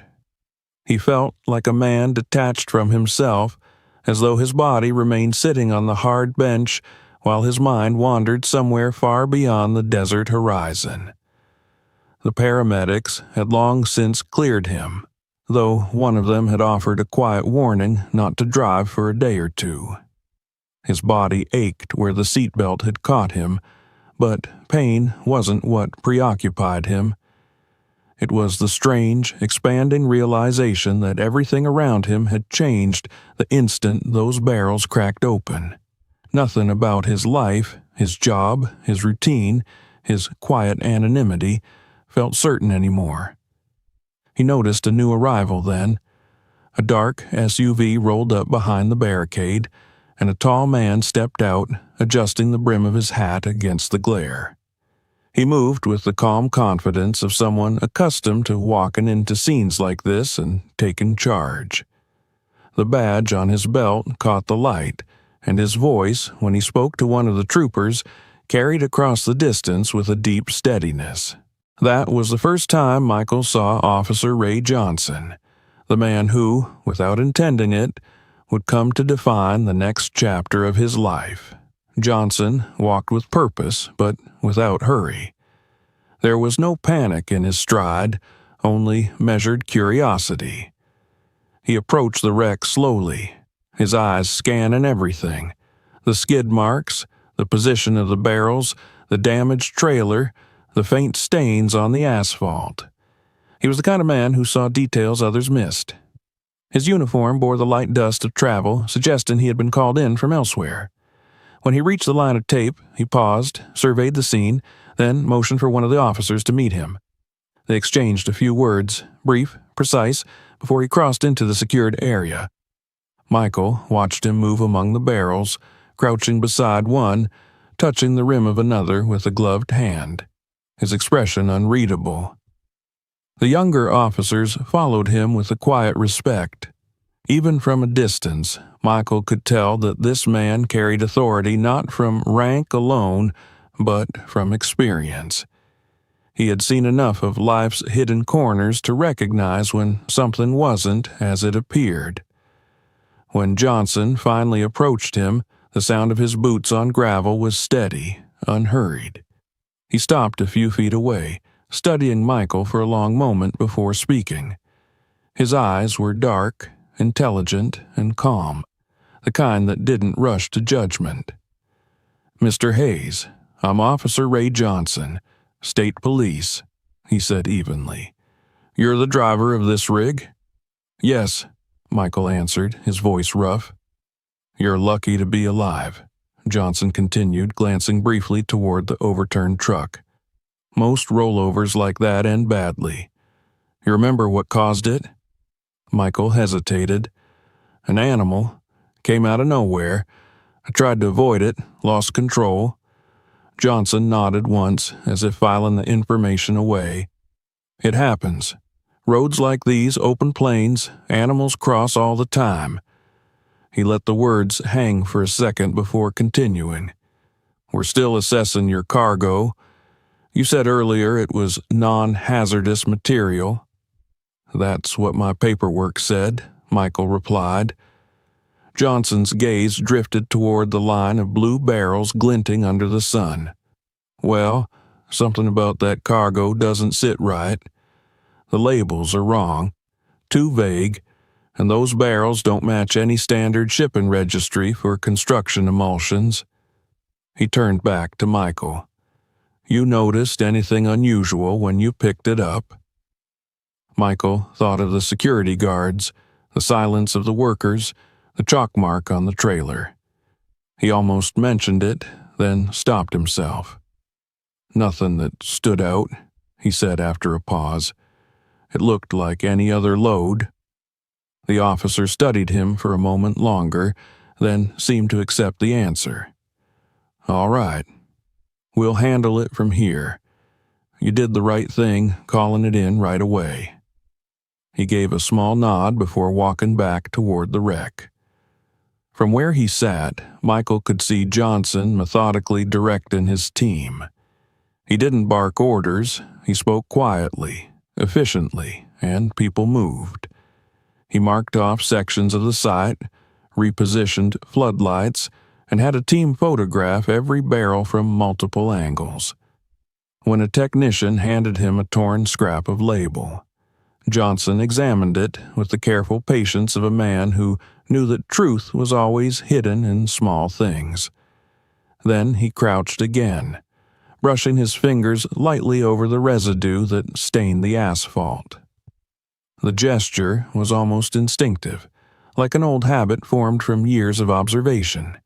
He felt like a man detached from himself, as though his body remained sitting on the hard bench while his mind wandered somewhere far beyond the desert horizon. The paramedics had long since cleared him, though one of them had offered a quiet warning not to drive for a day or two. His body ached where the seatbelt had caught him, but pain wasn't what preoccupied him. It was the strange, expanding realization that everything around him had changed the instant those barrels cracked open. Nothing about his life, his job, his routine, his quiet anonymity felt certain anymore. He noticed a new arrival then. A dark SUV rolled up behind the barricade, and a tall man stepped out, adjusting the brim of his hat against the glare. He moved with the calm confidence of someone accustomed to walking into scenes like this and taking charge. The badge on his belt caught the light, and his voice, when he spoke to one of the troopers, carried across the distance with a deep steadiness. That was the first time Michael saw Officer Ray Johnson, the man who, without intending it, would come to define the next chapter of his life. Johnson walked with purpose, but without hurry. There was no panic in his stride, only measured curiosity. He approached the wreck slowly, his eyes scanning everything: the skid marks, the position of the barrels, the damaged trailer, the faint stains on the asphalt. He was the kind of man who saw details others missed. His uniform bore the light dust of travel, suggesting he had been called in from elsewhere. When he reached the line of tape, he paused, surveyed the scene, then motioned for one of the officers to meet him. They exchanged a few words, brief, precise, before he crossed into the secured area. Michael watched him move among the barrels, crouching beside one, touching the rim of another with a gloved hand, his expression unreadable. The younger officers followed him with a quiet respect. Even from a distance, Michael could tell that this man carried authority not from rank alone, but from experience. He had seen enough of life's hidden corners to recognize when something wasn't as it appeared. When Johnson finally approached him, the sound of his boots on gravel was steady, unhurried. He stopped a few feet away, studying Michael for a long moment before speaking. His eyes were dark, intelligent, and calm, the kind that didn't rush to judgment. "Mr. Hayes, I'm Officer Ray Johnson, State Police," he said evenly. "You're the driver of this rig?" "Yes," Michael answered, his voice rough. "You're lucky to be alive," Johnson continued, glancing briefly toward the overturned truck. "Most rollovers like that end badly. You remember what caused it?" Michael hesitated. "An animal. Came out of nowhere. I tried to avoid it, lost control." Johnson nodded once, as if filing the information away. "It happens. Roads like these, open plains, animals cross all the time." He let the words hang for a second before continuing. "We're still assessing your cargo. You said earlier it was non-hazardous material." "That's what my paperwork said," Michael replied. Johnson's gaze drifted toward the line of blue barrels glinting under the sun. "Well, something about that cargo doesn't sit right. The labels are wrong, too vague, and those barrels don't match any standard shipping registry for construction emulsions." He turned back to Michael. "You noticed anything unusual when you picked it up?" Michael thought of the security guards, the silence of the workers, the chalk mark on the trailer. He almost mentioned it, then stopped himself. "Nothing that stood out," he said after a pause. "It looked like any other load." The officer studied him for a moment longer, then seemed to accept the answer. "All right. We'll handle it from here. You did the right thing calling it in right away." He gave a small nod before walking back toward the wreck. From where he sat, Michael could see Johnson methodically directing his team. He didn't bark orders, he spoke quietly, efficiently, and people moved. He marked off sections of the site, repositioned floodlights, and had a team photograph every barrel from multiple angles. When a technician handed him a torn scrap of label, Johnson examined it with the careful patience of a man who knew that truth was always hidden in small things. Then he crouched again, brushing his fingers lightly over the residue that stained the asphalt. The gesture was almost instinctive, like an old habit formed from years of observation.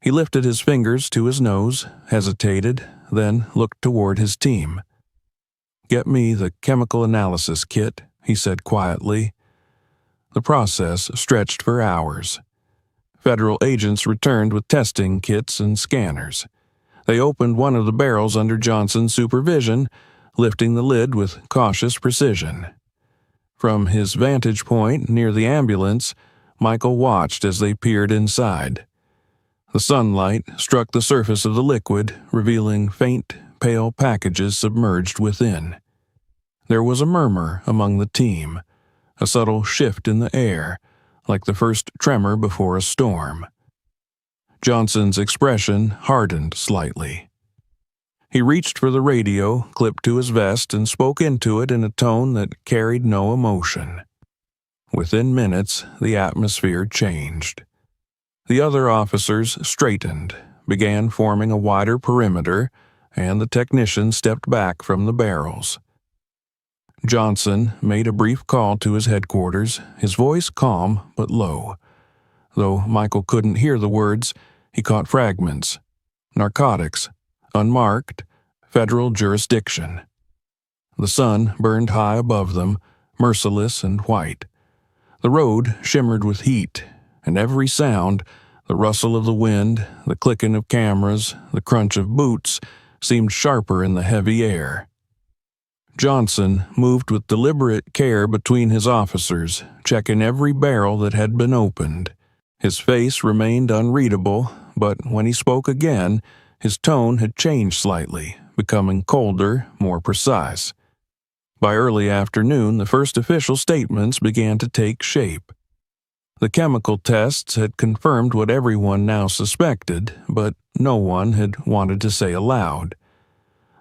He lifted his fingers to his nose, hesitated, then looked toward his team. "Get me the chemical analysis kit," he said quietly. The process stretched for hours. Federal agents returned with testing kits and scanners. They opened one of the barrels under Johnson's supervision, lifting the lid with cautious precision. From his vantage point near the ambulance, Michael watched as they peered inside. The sunlight struck the surface of the liquid, revealing faint, pale packages submerged within. There was a murmur among the team, a subtle shift in the air, like the first tremor before a storm. Johnson's expression hardened slightly. He reached for the radio, clipped to his vest, and spoke into it in a tone that carried no emotion. Within minutes, the atmosphere changed. The other officers straightened, began forming a wider perimeter, and the technician stepped back from the barrels. Johnson made a brief call to his headquarters, his voice calm but low. Though Michael couldn't hear the words, he caught fragments. Narcotics, unmarked, federal jurisdiction. The sun burned high above them, merciless and white. The road shimmered with heat, and every sound, the rustle of the wind, the clicking of cameras, the crunch of boots, seemed sharper in the heavy air. Johnson moved with deliberate care between his officers, checking every barrel that had been opened. His face remained unreadable, but when he spoke again, his tone had changed slightly, becoming colder, more precise. By early afternoon, the first official statements began to take shape. The chemical tests had confirmed what everyone now suspected, but no one had wanted to say aloud.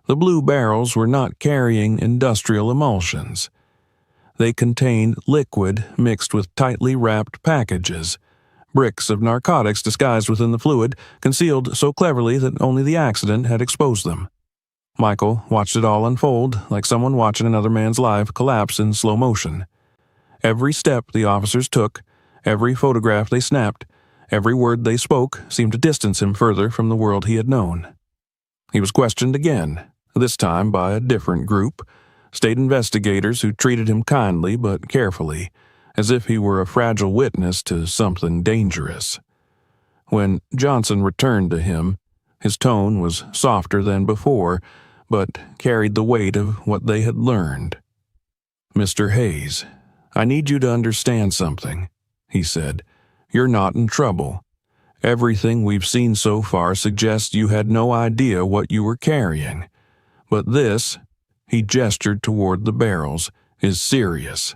The blue barrels were not carrying industrial emulsions. They contained liquid mixed with tightly wrapped packages, bricks of narcotics disguised within the fluid, concealed so cleverly that only the accident had exposed them. Michael watched it all unfold, like someone watching another man's life collapse in slow motion. Every step the officers took, every photograph they snapped, every word they spoke seemed to distance him further from the world he had known. He was questioned again, this time by a different group, state investigators who treated him kindly but carefully, as if he were a fragile witness to something dangerous. When Johnson returned to him, his tone was softer than before, but carried the weight of what they had learned. "Mr. Hayes, I need you to understand something," he said. "You're not in trouble. Everything we've seen so far suggests you had no idea what you were carrying. But this," he gestured toward the barrels, "is serious.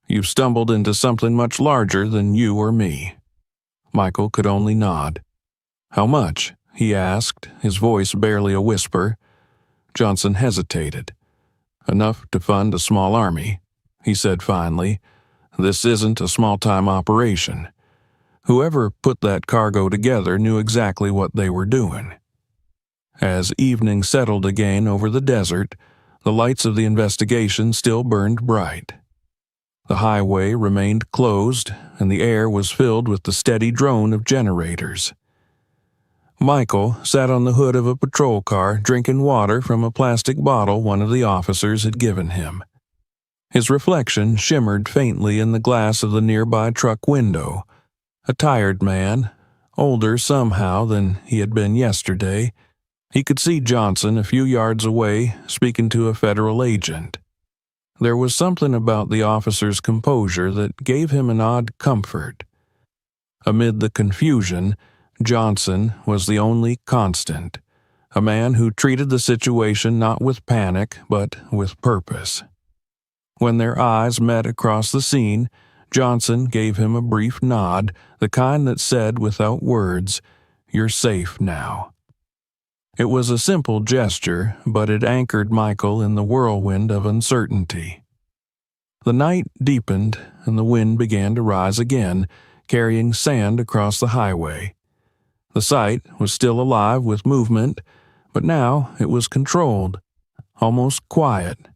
You've stumbled into something much larger than you or me." Michael could only nod. "How much?" he asked, his voice barely a whisper. Johnson hesitated. "Enough to fund a small army," he said finally. "This isn't a small-time operation. Whoever put that cargo together knew exactly what they were doing." As evening settled again over the desert, the lights of the investigation still burned bright. The highway remained closed, and the air was filled with the steady drone of generators. Michael sat on the hood of a patrol car drinking water from a plastic bottle one of the officers had given him. His reflection shimmered faintly in the glass of the nearby truck window. A tired man, older somehow than he had been yesterday. He could see Johnson a few yards away speaking to a federal agent. There was something about the officer's composure that gave him an odd comfort. Amid the confusion, Johnson was the only constant, a man who treated the situation not with panic but with purpose. When their eyes met across the scene, Johnson gave him a brief nod, the kind that said without words, "You're safe now." It was a simple gesture, but it anchored Michael in the whirlwind of uncertainty. The night deepened, and the wind began to rise again, carrying sand across the highway. The site was still alive with movement, but now it was controlled, almost quiet.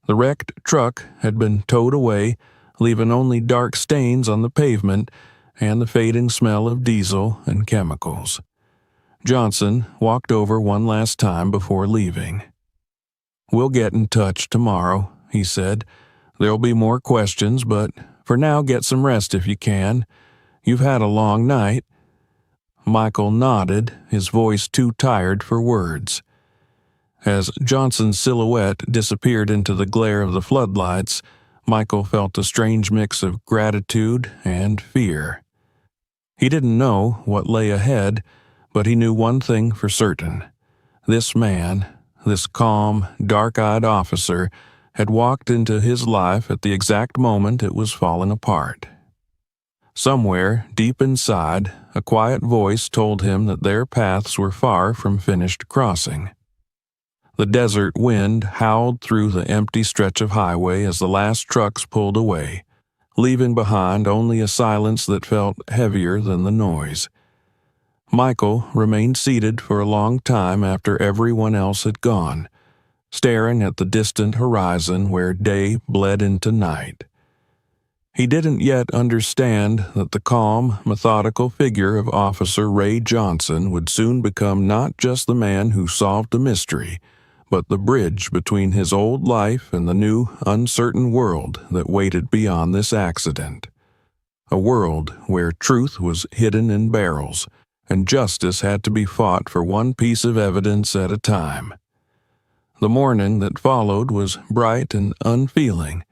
The wrecked truck had been towed away, leaving only dark stains on the pavement and the fading smell of diesel and chemicals. Johnson walked over one last time before leaving. "We'll get in touch tomorrow," he said. "There'll be more questions, but for now get some rest if you can. You've had a long night." Michael nodded, his voice too tired for words. As Johnson's silhouette disappeared into the glare of the floodlights, Michael felt a strange mix of gratitude and fear. He didn't know what lay ahead, but he knew one thing for certain. This man, this calm, dark-eyed officer, had walked into his life at the exact moment it was falling apart. Somewhere, deep inside, a quiet voice told him that their paths were far from finished crossing. The desert wind howled through the empty stretch of highway as the last trucks pulled away, leaving behind only a silence that felt heavier than the noise. Michael remained seated for a long time after everyone else had gone, staring at the distant horizon where day bled into night. He didn't yet understand that the calm, methodical figure of Officer Ray Johnson would soon become not just the man who solved the mystery, but the bridge between his old life and the new, uncertain world that waited beyond this accident. A world where truth was hidden in barrels, and justice had to be fought for one piece of evidence at a time. The morning that followed was bright and unfeeling,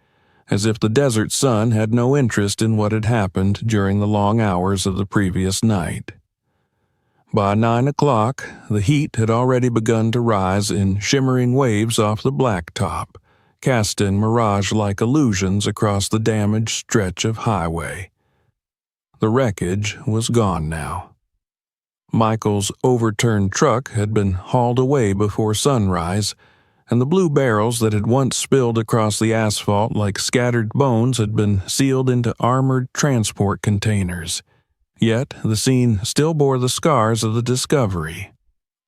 as if the desert sun had no interest in what had happened during the long hours of the previous night. By 9 o'clock, the heat had already begun to rise in shimmering waves off the blacktop, casting mirage-like illusions across the damaged stretch of highway. The wreckage was gone now. Michael's overturned truck had been hauled away before sunrise, and the blue barrels that had once spilled across the asphalt like scattered bones had been sealed into armored transport containers. Yet the scene still bore the scars of the discovery.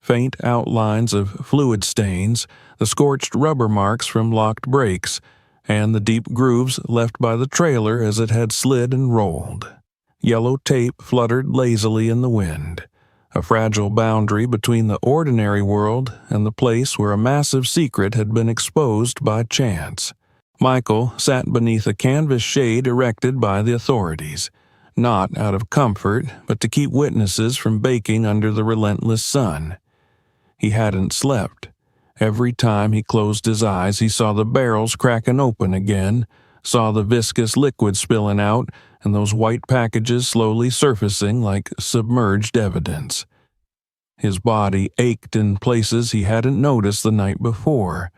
Faint outlines of fluid stains, the scorched rubber marks from locked brakes, and the deep grooves left by the trailer as it had slid and rolled. Yellow tape fluttered lazily in the wind, a fragile boundary between the ordinary world and the place where a massive secret had been exposed by chance. Michael sat beneath a canvas shade erected by the authorities, not out of comfort, but to keep witnesses from baking under the relentless sun. He hadn't slept. Every time he closed his eyes, he saw the barrels cracking open again, saw the viscous liquid spilling out, and those white packages slowly surfacing like submerged evidence. His body ached in places he hadn't noticed the night before,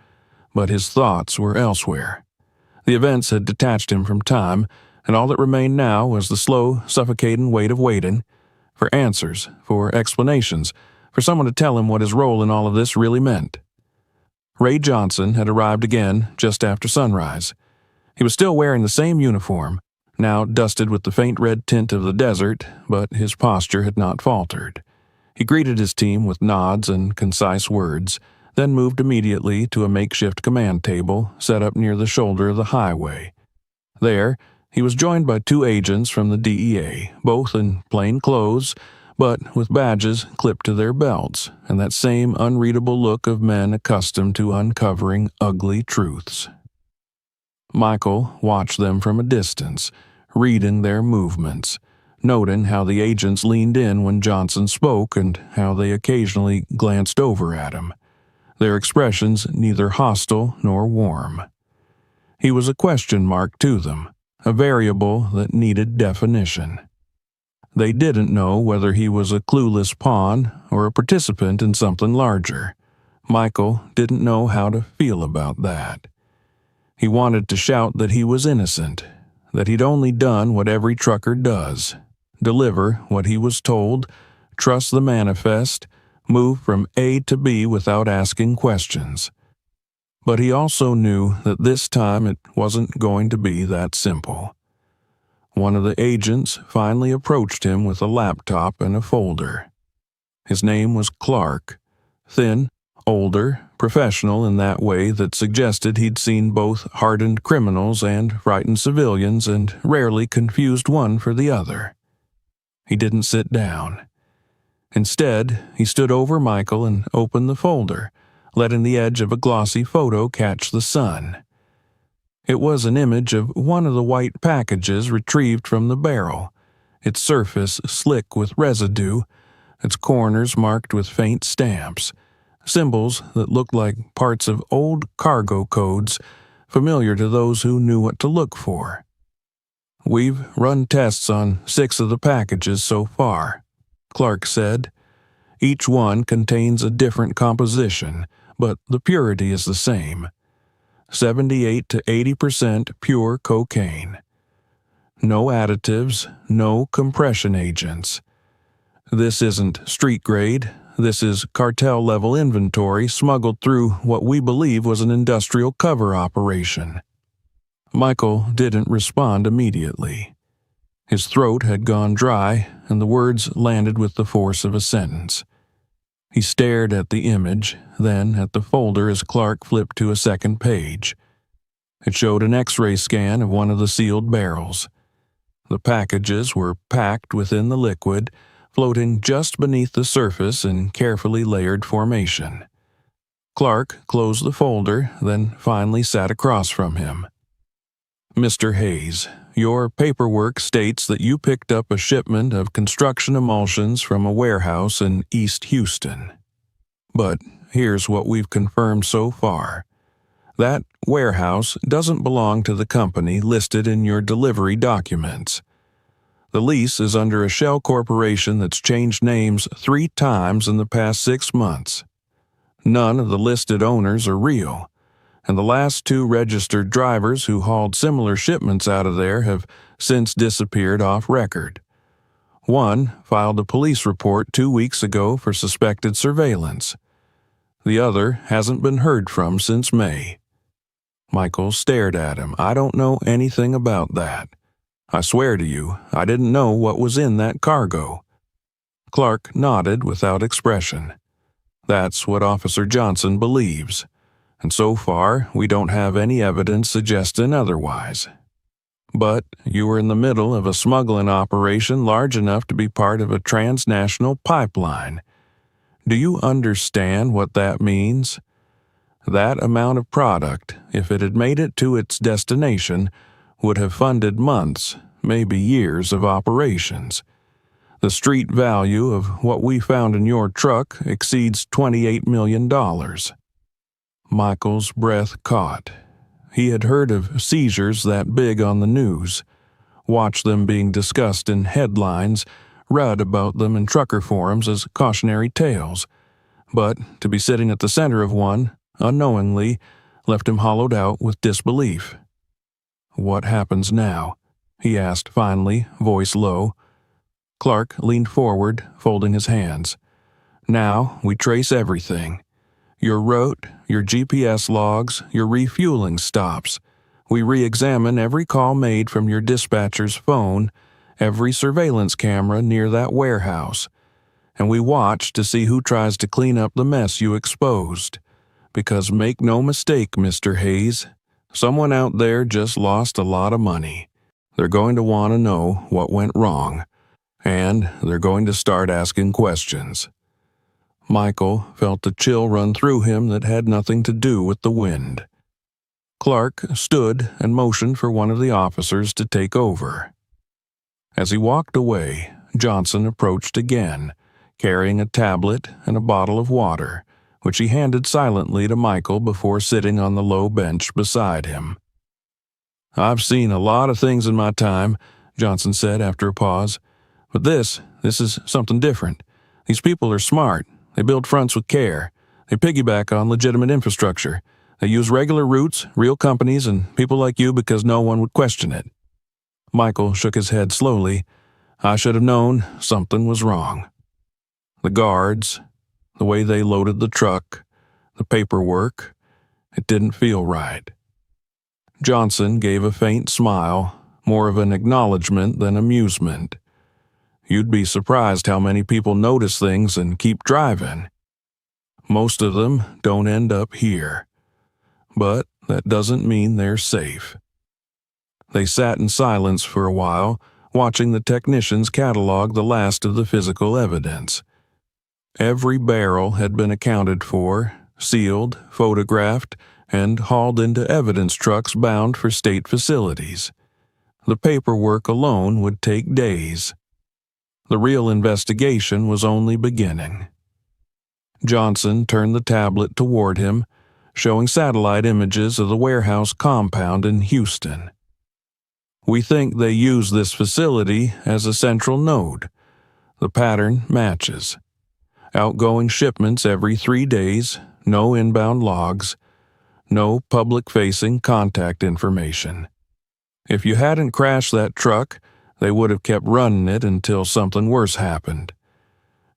but his thoughts were elsewhere. The events had detached him from time, and all that remained now was the slow, suffocating weight of waiting, for answers, for explanations, for someone to tell him what his role in all of this really meant. Ray Johnson had arrived again just after sunrise. He was still wearing the same uniform, now dusted with the faint red tint of the desert, but his posture had not faltered. He greeted his team with nods and concise words, then moved immediately to a makeshift command table set up near the shoulder of the highway. There, he was joined by 2 agents from the DEA, both in plain clothes, but with badges clipped to their belts, and that same unreadable look of men accustomed to uncovering ugly truths. Michael watched them from a distance, reading their movements, noting how the agents leaned in when Johnson spoke and how they occasionally glanced over at him, their expressions neither hostile nor warm. He was a question mark to them, a variable that needed definition. They didn't know whether he was a clueless pawn or a participant in something larger. Michael didn't know how to feel about that. He wanted to shout that he was innocent, that he'd only done what every trucker does, deliver what he was told, trust the manifest, move from A to B without asking questions. But he also knew that this time it wasn't going to be that simple. One of the agents finally approached him with a laptop and a folder. His name was Clark, thin, older, professional in that way that suggested he'd seen both hardened criminals and frightened civilians and rarely confused one for the other. He didn't sit down. Instead, he stood over Michael and opened the folder, letting the edge of a glossy photo catch the sun. It was an image of one of the white packages retrieved from the barrel, its surface slick with residue, its corners marked with faint stamps, symbols that looked like parts of old cargo codes, familiar to those who knew what to look for. "We've run tests on 6 of the packages so far," Clark said. "Each one contains a different composition, but the purity is the same. 78 to 80% pure cocaine. No additives, no compression agents. This isn't street grade. This is cartel-level inventory smuggled through what we believe was an industrial cover operation." Michael didn't respond immediately. His throat had gone dry, and the words landed with the force of a sentence. He stared at the image, then at the folder as Clark flipped to a second page. It showed an X-ray scan of one of the sealed barrels. The packages were packed within the liquid, floating just beneath the surface in carefully layered formation. Clark closed the folder, then finally sat across from him. "Mr. Hayes, your paperwork states that you picked up a shipment of construction emulsions from a warehouse in East Houston. But here's what we've confirmed so far. That warehouse doesn't belong to the company listed in your delivery documents. The lease is under a shell corporation that's changed names 3 times in the past 6 months. None of the listed owners are real, and the last 2 registered drivers who hauled similar shipments out of there have since disappeared off record. One filed a police report 2 weeks ago for suspected surveillance. The other hasn't been heard from since May." Michael stared at him. "I don't know anything about that. I swear to you, I didn't know what was in that cargo." Clark nodded without expression. "That's what Officer Johnson believes, and so far we don't have any evidence suggesting otherwise. But you were in the middle of a smuggling operation large enough to be part of a transnational pipeline. Do you understand what that means? That amount of product, if it had made it to its destination, would have funded months, maybe years of operations. The street value of what we found in your truck exceeds $28 million. Michael's breath caught. He had heard of seizures that big on the news, watched them being discussed in headlines, read about them in trucker forums as cautionary tales. But to be sitting at the center of one, unknowingly, left him hollowed out with disbelief. "What happens now?" he asked finally, voice low. Clark leaned forward, folding his hands. "Now we trace everything. Your route, your GPS logs, your refueling stops. We re-examine every call made from your dispatcher's phone, every surveillance camera near that warehouse. And we watch to see who tries to clean up the mess you exposed. Because make no mistake, Mr. Hayes, someone out there just lost a lot of money. They're going to want to know what went wrong. And they're going to start asking questions." Michael felt a chill run through him that had nothing to do with the wind. Clark stood and motioned for one of the officers to take over. As he walked away, Johnson approached again, carrying a tablet and a bottle of water, which he handed silently to Michael before sitting on the low bench beside him. "I've seen a lot of things in my time," Johnson said after a pause. "But this is something different. These people are smart. They build fronts with care. They piggyback on legitimate infrastructure. They use regular routes, real companies, and people like you because no one would question it." Michael shook his head slowly. "I should have known something was wrong. The guards, the way they loaded the truck, the paperwork, it didn't feel right." Johnson gave a faint smile, more of an acknowledgement than amusement. "You'd be surprised how many people notice things and keep driving. Most of them don't end up here. But that doesn't mean they're safe." They sat in silence for a while, watching the technicians catalog the last of the physical evidence. Every barrel had been accounted for, sealed, photographed, and hauled into evidence trucks bound for state facilities. The paperwork alone would take days. The real investigation was only beginning. Johnson turned the tablet toward him, showing satellite images of the warehouse compound in Houston. "We think they use this facility as a central node. The pattern matches. Outgoing shipments every 3 days, no inbound logs, no public-facing contact information. If you hadn't crashed that truck, they would have kept running it until something worse happened.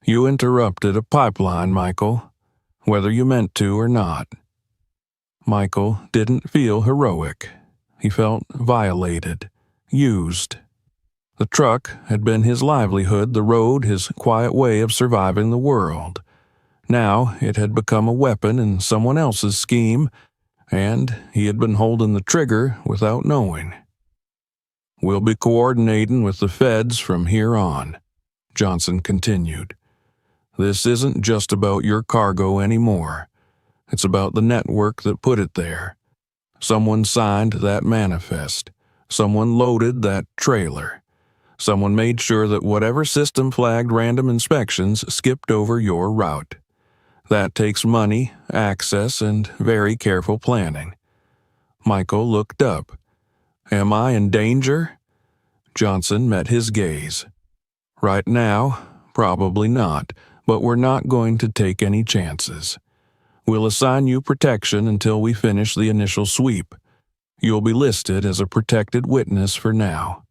You interrupted a pipeline, Michael, whether you meant to or not." Michael didn't feel heroic. He felt violated, used. The truck had been his livelihood, the road his quiet way of surviving the world. Now it had become a weapon in someone else's scheme, and he had been holding the trigger without knowing. "We'll be coordinating with the feds from here on," Johnson continued. "This isn't just about your cargo anymore. It's about the network that put it there. Someone signed that manifest. Someone loaded that trailer. Someone made sure that whatever system flagged random inspections skipped over your route. That takes money, access, and very careful planning." Michael looked up. "Am I in danger?" Johnson met his gaze. "Right now, probably not, but we're not going to take any chances. We'll assign you protection until we finish the initial sweep. You'll be listed as a protected witness for now."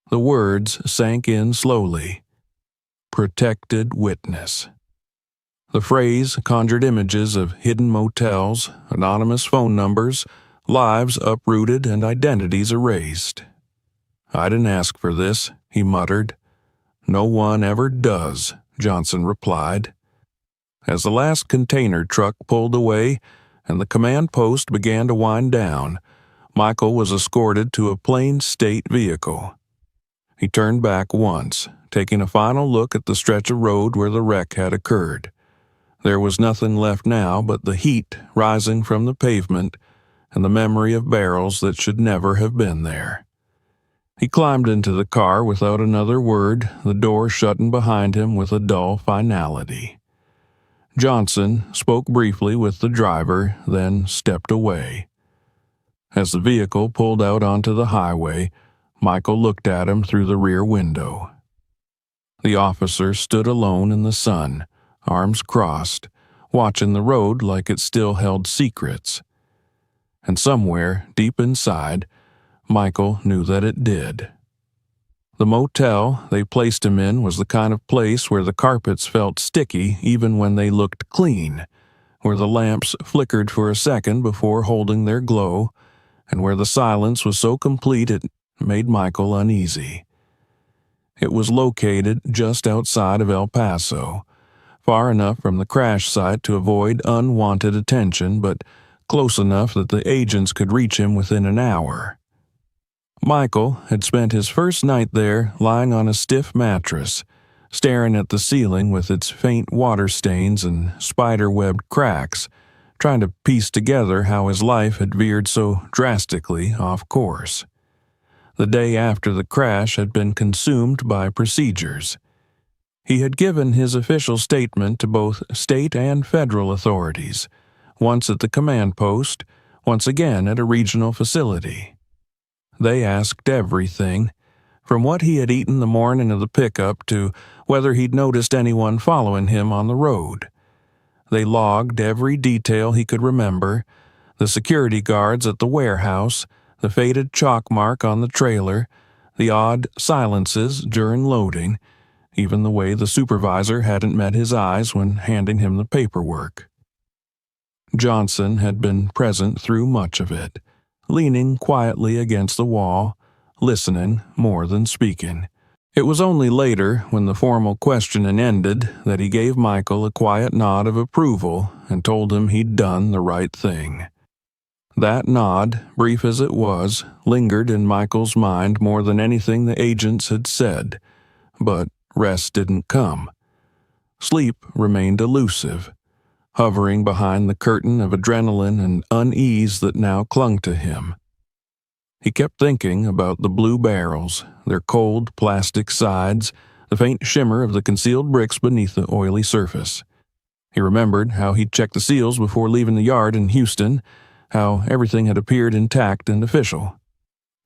The words sank in slowly. Protected witness. The phrase conjured images of hidden motels, anonymous phone numbers, lives uprooted, and identities erased. "I didn't ask for this," he muttered. "No one ever does," Johnson replied. As the last container truck pulled away and the command post began to wind down, Michael was escorted to a plain state vehicle. He turned back once, taking a final look at the stretch of road where the wreck had occurred. There was nothing left now but the heat rising from the pavement and the memory of barrels that should never have been there. He climbed into the car without another word, the door shutting behind him with a dull finality. Johnson spoke briefly with the driver, then stepped away. As the vehicle pulled out onto the highway, Michael looked at him through the rear window. The officer stood alone in the sun, arms crossed, watching the road like it still held secrets. And somewhere, deep inside, Michael knew that it did. The motel they placed him in was the kind of place where the carpets felt sticky even when they looked clean, where the lamps flickered for a second before holding their glow, and where the silence was so complete it made Michael uneasy. It was located just outside of El Paso, far enough from the crash site to avoid unwanted attention, but close enough that the agents could reach him within an hour. Michael had spent his first night there lying on a stiff mattress, staring at the ceiling with its faint water stains and spider-webbed cracks, trying to piece together how his life had veered so drastically off course. The day after the crash had been consumed by procedures. He had given his official statement to both state and federal authorities, once at the command post, once again at a regional facility. They asked everything, from what he had eaten the morning of the pickup to whether he'd noticed anyone following him on the road. They logged every detail he could remember, the security guards at the warehouse, the faded chalk mark on the trailer, the odd silences during loading, even the way the supervisor hadn't met his eyes when handing him the paperwork. Johnson had been present through much of it, leaning quietly against the wall, listening more than speaking. It was only later, when the formal questioning ended, that he gave Michael a quiet nod of approval and told him he'd done the right thing. That nod, brief as it was, lingered in Michael's mind more than anything the agents had said, but rest didn't come. Sleep remained elusive, hovering behind the curtain of adrenaline and unease that now clung to him. He kept thinking about the blue barrels, their cold plastic sides, the faint shimmer of the concealed bricks beneath the oily surface. He remembered how he'd checked the seals before leaving the yard in Houston, how everything had appeared intact and official.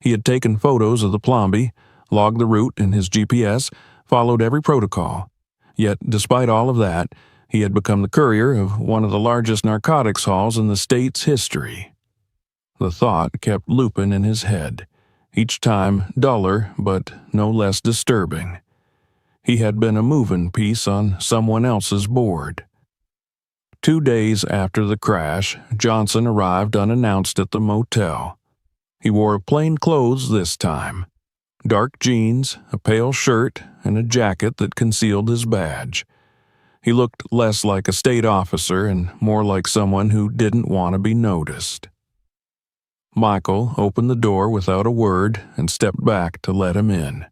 He had taken photos of the Plomby, logged the route in his GPS, followed every protocol. Yet, despite all of that, he had become the courier of one of the largest narcotics hauls in the state's history. The thought kept looping in his head, each time duller but no less disturbing. He had been a moving piece on someone else's board. 2 days after the crash, Johnson arrived unannounced at the motel. He wore plain clothes this time: dark jeans, a pale shirt, and a jacket that concealed his badge. He looked less like a state officer and more like someone who didn't want to be noticed. Michael opened the door without a word and stepped back to let him in.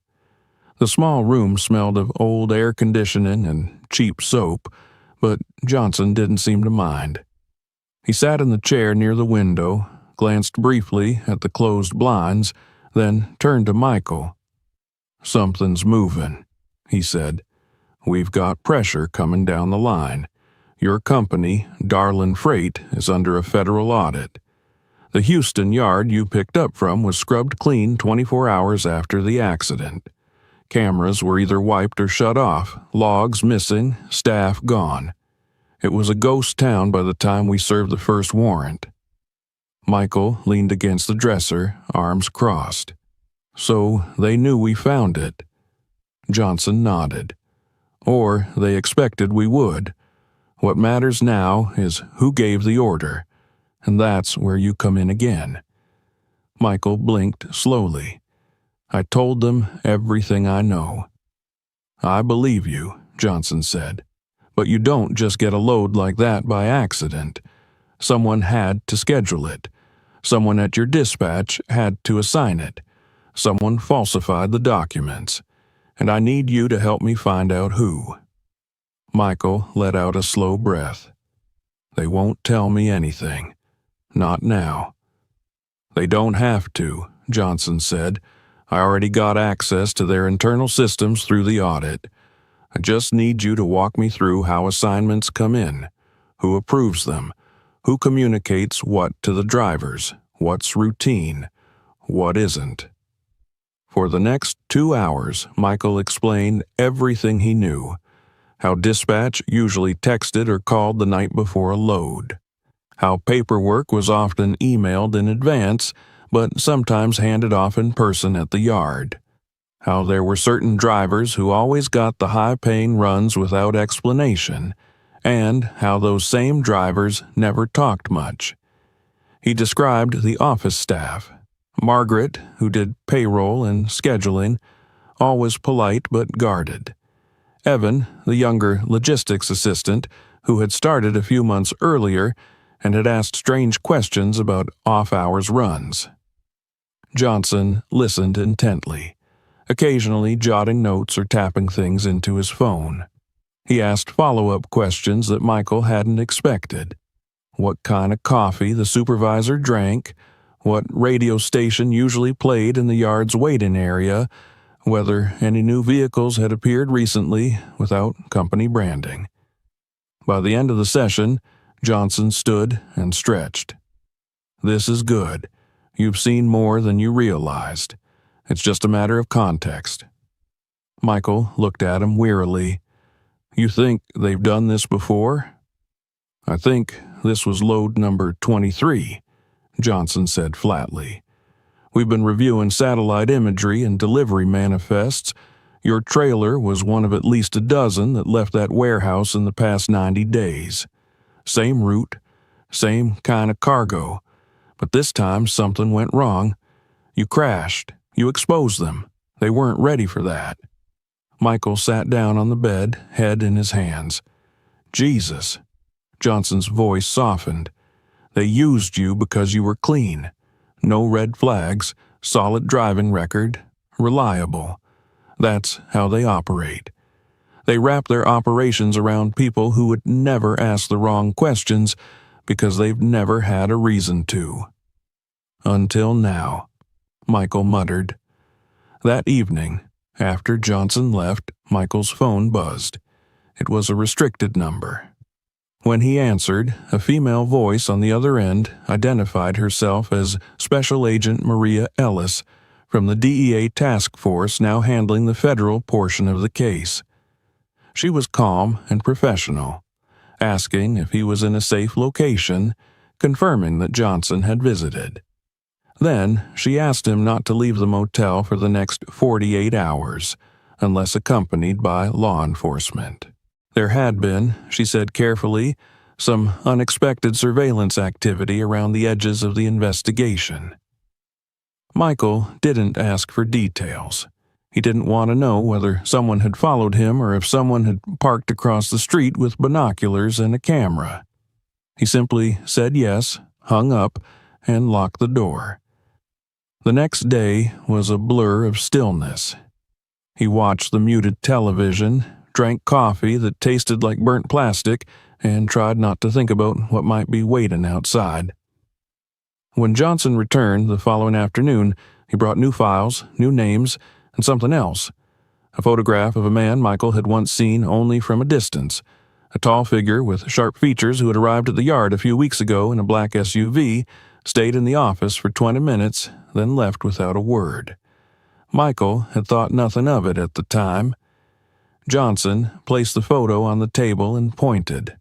The small room smelled of old air conditioning and cheap soap, but Johnson didn't seem to mind. He sat in the chair near the window, glanced briefly at the closed blinds, then turned to Michael. "Something's moving," he said. "We've got pressure coming down the line. Your company, Darlin Freight, is under a federal audit. The Houston yard you picked up from was scrubbed clean 24 hours after the accident. Cameras were either wiped or shut off, logs missing, staff gone. It was a ghost town by the time we served the first warrant." Michael leaned against the dresser, arms crossed. "So they knew we found it?" Johnson nodded. "Or they expected we would. What matters now is who gave the order, and that's where you come in again." Michael blinked slowly. "I told them everything I know." "I believe you," Johnson said. "But you don't just get a load like that by accident. Someone had to schedule it. Someone at your dispatch had to assign it. Someone falsified the documents. And I need you to help me find out who." Michael let out a slow breath. "They won't tell me anything. Not now." "They don't have to," Johnson said. "I already got access to their internal systems through the audit. I just need you to walk me through how assignments come in, who approves them, who communicates what to the drivers, what's routine, what isn't." For the next 2 hours, Michael explained everything he knew, how dispatch usually texted or called the night before a load, how paperwork was often emailed in advance, but sometimes handed off in person at the yard, how there were certain drivers who always got the high-paying runs without explanation, and how those same drivers never talked much. He described the office staff. Margaret, who did payroll and scheduling, always polite but guarded. Evan, the younger logistics assistant, who had started a few months earlier and had asked strange questions about off-hours runs. Johnson listened intently, occasionally jotting notes or tapping things into his phone. He asked follow-up questions that Michael hadn't expected. What kind of coffee the supervisor drank, what radio station usually played in the yard's waiting area, whether any new vehicles had appeared recently without company branding. By the end of the session, Johnson stood and stretched. "This is good. You've seen more than you realized. It's just a matter of context." Michael looked at him wearily. "You think they've done this before?" "I think this was load number 23, Johnson said flatly. "We've been reviewing satellite imagery and delivery manifests. Your trailer was one of at least a dozen that left that warehouse in the past 90 days. Same route, same kind of cargo. But this time something went wrong. You crashed. You exposed them. They weren't ready for that." Michael sat down on the bed, head in his hands. "Jesus." Johnson's voice softened. "They used you because you were clean. No red flags, solid driving record, reliable. That's how they operate. They wrap their operations around people who would never ask the wrong questions because they've never had a reason to." "Until now," Michael muttered. That evening, after Johnson left, Michael's phone buzzed. It was a restricted number. When he answered, a female voice on the other end identified herself as Special Agent Maria Ellis from the DEA task force now handling the federal portion of the case. She was calm and professional, asking if he was in a safe location, confirming that Johnson had visited. Then she asked him not to leave the motel for the next 48 hours, unless accompanied by law enforcement. There had been, she said carefully, some unexpected surveillance activity around the edges of the investigation. Michael didn't ask for details. He didn't want to know whether someone had followed him or if someone had parked across the street with binoculars and a camera. He simply said yes, hung up, and locked the door. The next day was a blur of stillness. He watched the muted television, drank coffee that tasted like burnt plastic, and tried not to think about what might be waiting outside. When Johnson returned the following afternoon, he brought new files, new names, and something else. A photograph of a man Michael had once seen only from a distance, a tall figure with sharp features who had arrived at the yard a few weeks ago in a black SUV, stayed in the office for 20 minutes, then left without a word. Michael had thought nothing of it at the time. Johnson placed the photo on the table and pointed.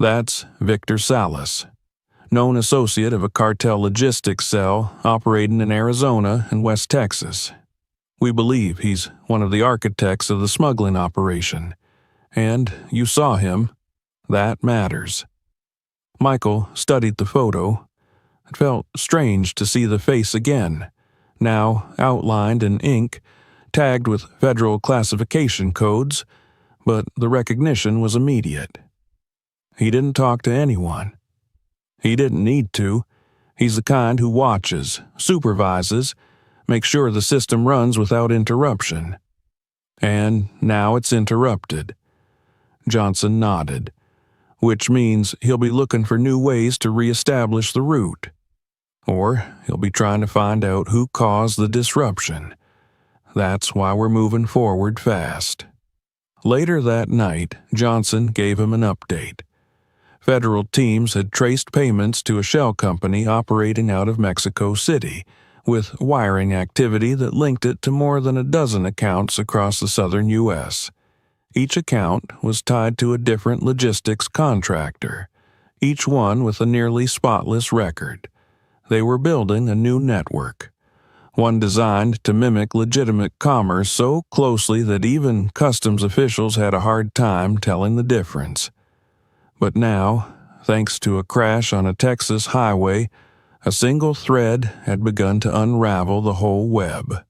"That's Victor Salas, known associate of a cartel logistics cell operating in Arizona and West Texas. We believe he's one of the architects of the smuggling operation. And you saw him. That matters. Michael studied the photo. It felt strange to see the face again, now outlined in ink, tagged with federal classification codes, but the recognition was immediate. He didn't talk to anyone. He didn't need to. He's the kind who watches, supervises, makes sure the system runs without interruption. And now it's interrupted. Johnson nodded, which means he'll be looking for new ways to reestablish the route. Or he'll be trying to find out who caused the disruption. That's why we're moving forward fast. Later that night, Johnson gave him an update. Federal teams had traced payments to a shell company operating out of Mexico City, with wiring activity that linked it to more than a dozen accounts across the southern U.S. Each account was tied to a different logistics contractor, each one with a nearly spotless record. They were building a new network, one designed to mimic legitimate commerce so closely that even customs officials had a hard time telling the difference. But now, thanks to a crash on a Texas highway, a single thread had begun to unravel the whole web.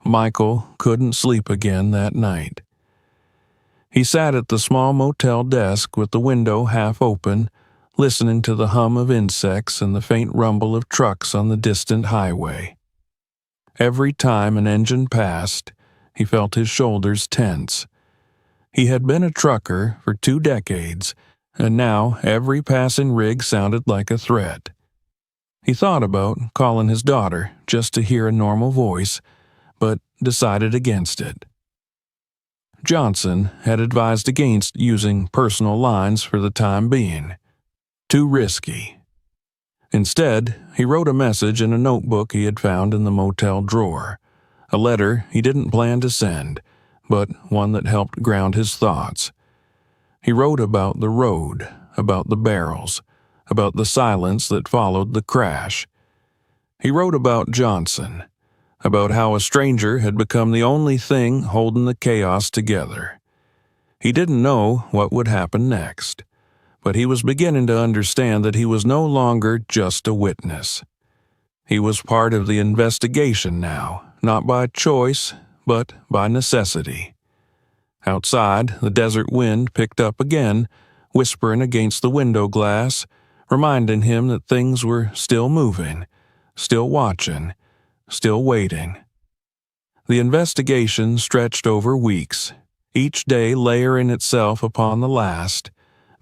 Michael couldn't sleep again that night. He sat at the small motel desk with the window half open, listening to the hum of insects and the faint rumble of trucks on the distant highway. Every time an engine passed, he felt his shoulders tense. He had been a trucker for 2 decades, and now every passing rig sounded like a threat. He thought about calling his daughter just to hear a normal voice, but decided against it. Johnson had advised against using personal lines for the time being. Too risky. Instead, he wrote a message in a notebook he had found in the motel drawer, a letter he didn't plan to send, but one that helped ground his thoughts. He wrote about the road, about the barrels, about the silence that followed the crash. He wrote about Johnson, about how a stranger had become the only thing holding the chaos together. He didn't know what would happen next, but he was beginning to understand that he was no longer just a witness. He was part of the investigation now, not by choice, but by necessity. Outside, the desert wind picked up again, whispering against the window glass, reminding him that things were still moving, still watching, still waiting. The investigation stretched over weeks, each day layering itself upon the last,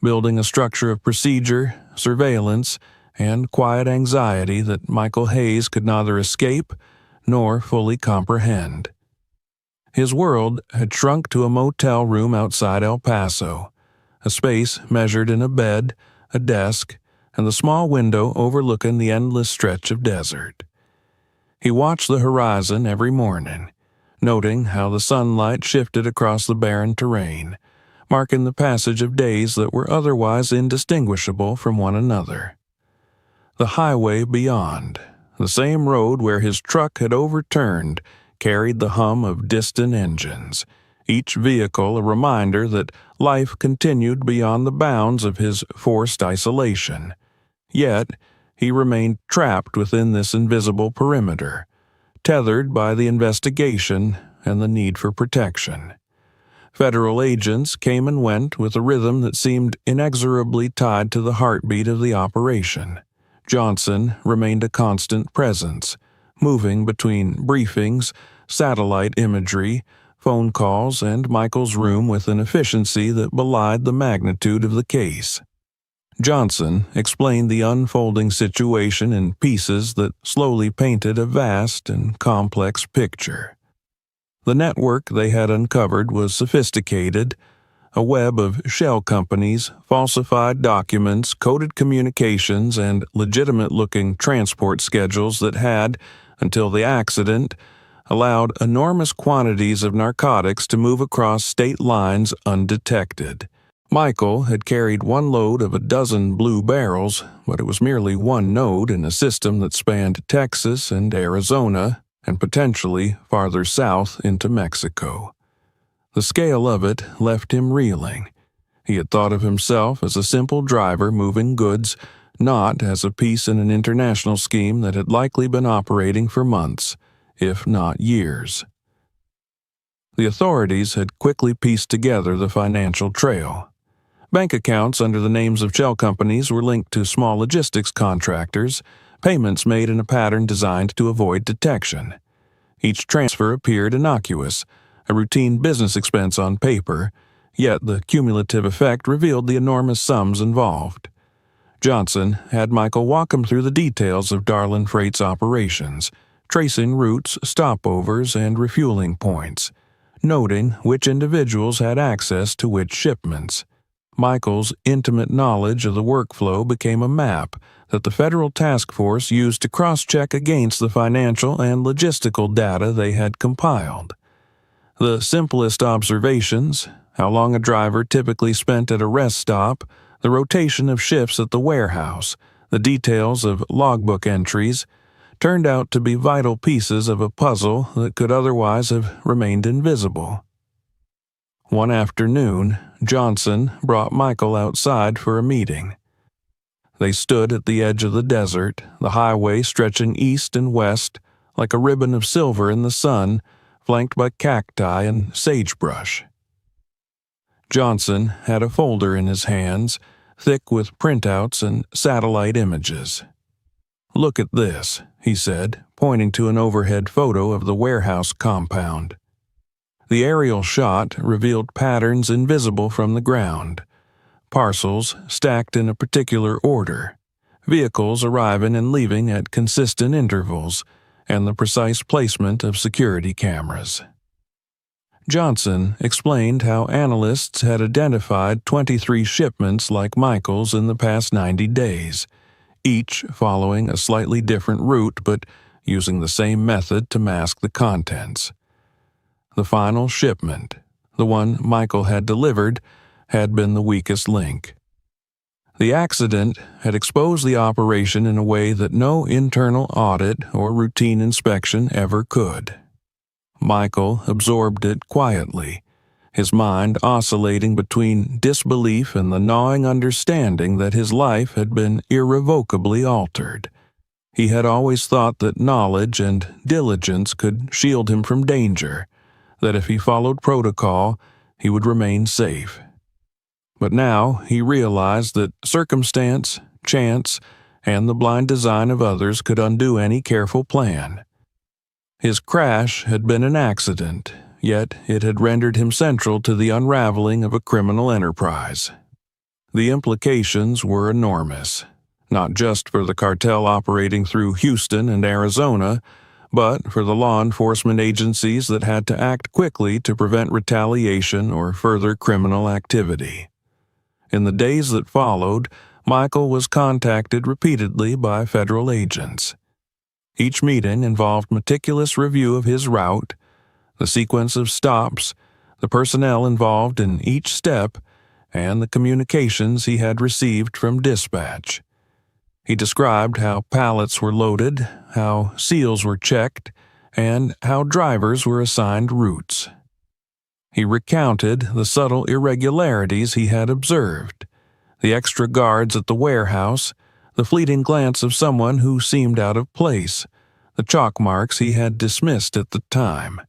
building a structure of procedure, surveillance, and quiet anxiety that Michael Hayes could neither escape nor fully comprehend. His world had shrunk to a motel room outside El Paso, a space measured in a bed, a desk, and the small window overlooking the endless stretch of desert. He watched the horizon every morning, noting how the sunlight shifted across the barren terrain, marking the passage of days that were otherwise indistinguishable from one another. The highway beyond, the same road where his truck had overturned, carried the hum of distant engines, each vehicle a reminder that life continued beyond the bounds of his forced isolation. Yet, he remained trapped within this invisible perimeter, tethered by the investigation and the need for protection. Federal agents came and went with a rhythm that seemed inexorably tied to the heartbeat of the operation. Johnson remained a constant presence, moving between briefings, satellite imagery, phone calls, and Michael's room with an efficiency that belied the magnitude of the case. Johnson explained the unfolding situation in pieces that slowly painted a vast and complex picture. The network they had uncovered was sophisticated, a web of shell companies, falsified documents, coded communications, and legitimate-looking transport schedules that had, until the accident, allowed enormous quantities of narcotics to move across state lines undetected. Michael had carried one load of a dozen blue barrels, but it was merely one node in a system that spanned Texas and Arizona, and potentially farther south into Mexico. The scale of it left him reeling. He had thought of himself as a simple driver moving goods, not as a piece in an international scheme that had likely been operating for months, if not years. The authorities had quickly pieced together the financial trail. Bank accounts under the names of shell companies were linked to small logistics contractors, payments made in a pattern designed to avoid detection. Each transfer appeared innocuous, a routine business expense on paper, yet the cumulative effect revealed the enormous sums involved. Johnson had Michael walk him through the details of Darlin Freight's operations, tracing routes, stopovers, and refueling points, noting which individuals had access to which shipments. Michael's intimate knowledge of the workflow became a map that the federal task force used to cross-check against the financial and logistical data they had compiled. The simplest observations, how long a driver typically spent at a rest stop, the rotation of shifts at the warehouse, the details of logbook entries, turned out to be vital pieces of a puzzle that could otherwise have remained invisible. One afternoon, Johnson brought Michael outside for a meeting. They stood at the edge of the desert, the highway stretching east and west like a ribbon of silver in the sun, flanked by cacti and sagebrush. Johnson had a folder in his hands, thick with printouts and satellite images. "Look at this," he said, pointing to an overhead photo of the warehouse compound. The aerial shot revealed patterns invisible from the ground. Parcels stacked in a particular order, vehicles arriving and leaving at consistent intervals, and the precise placement of security cameras. Johnson explained how analysts had identified 23 shipments like Michael's in the past 90 days, each following a slightly different route but using the same method to mask the contents. The final shipment, the one Michael had delivered, had been the weakest link. The accident had exposed the operation in a way that no internal audit or routine inspection ever could. Michael absorbed it quietly, his mind oscillating between disbelief and the gnawing understanding that his life had been irrevocably altered. He had always thought that knowledge and diligence could shield him from danger, that if he followed protocol, he would remain safe. But now he realized that circumstance, chance, and the blind design of others could undo any careful plan. His crash had been an accident, yet it had rendered him central to the unraveling of a criminal enterprise. The implications were enormous, not just for the cartel operating through Houston and Arizona, but for the law enforcement agencies that had to act quickly to prevent retaliation or further criminal activity. In the days that followed, Michael was contacted repeatedly by federal agents. Each meeting involved meticulous review of his route, the sequence of stops, the personnel involved in each step, and the communications he had received from dispatch. He described how pallets were loaded, how seals were checked, and how drivers were assigned routes. He recounted the subtle irregularities he had observed, the extra guards at the warehouse, the fleeting glance of someone who seemed out of place, the chalk marks he had dismissed at the time.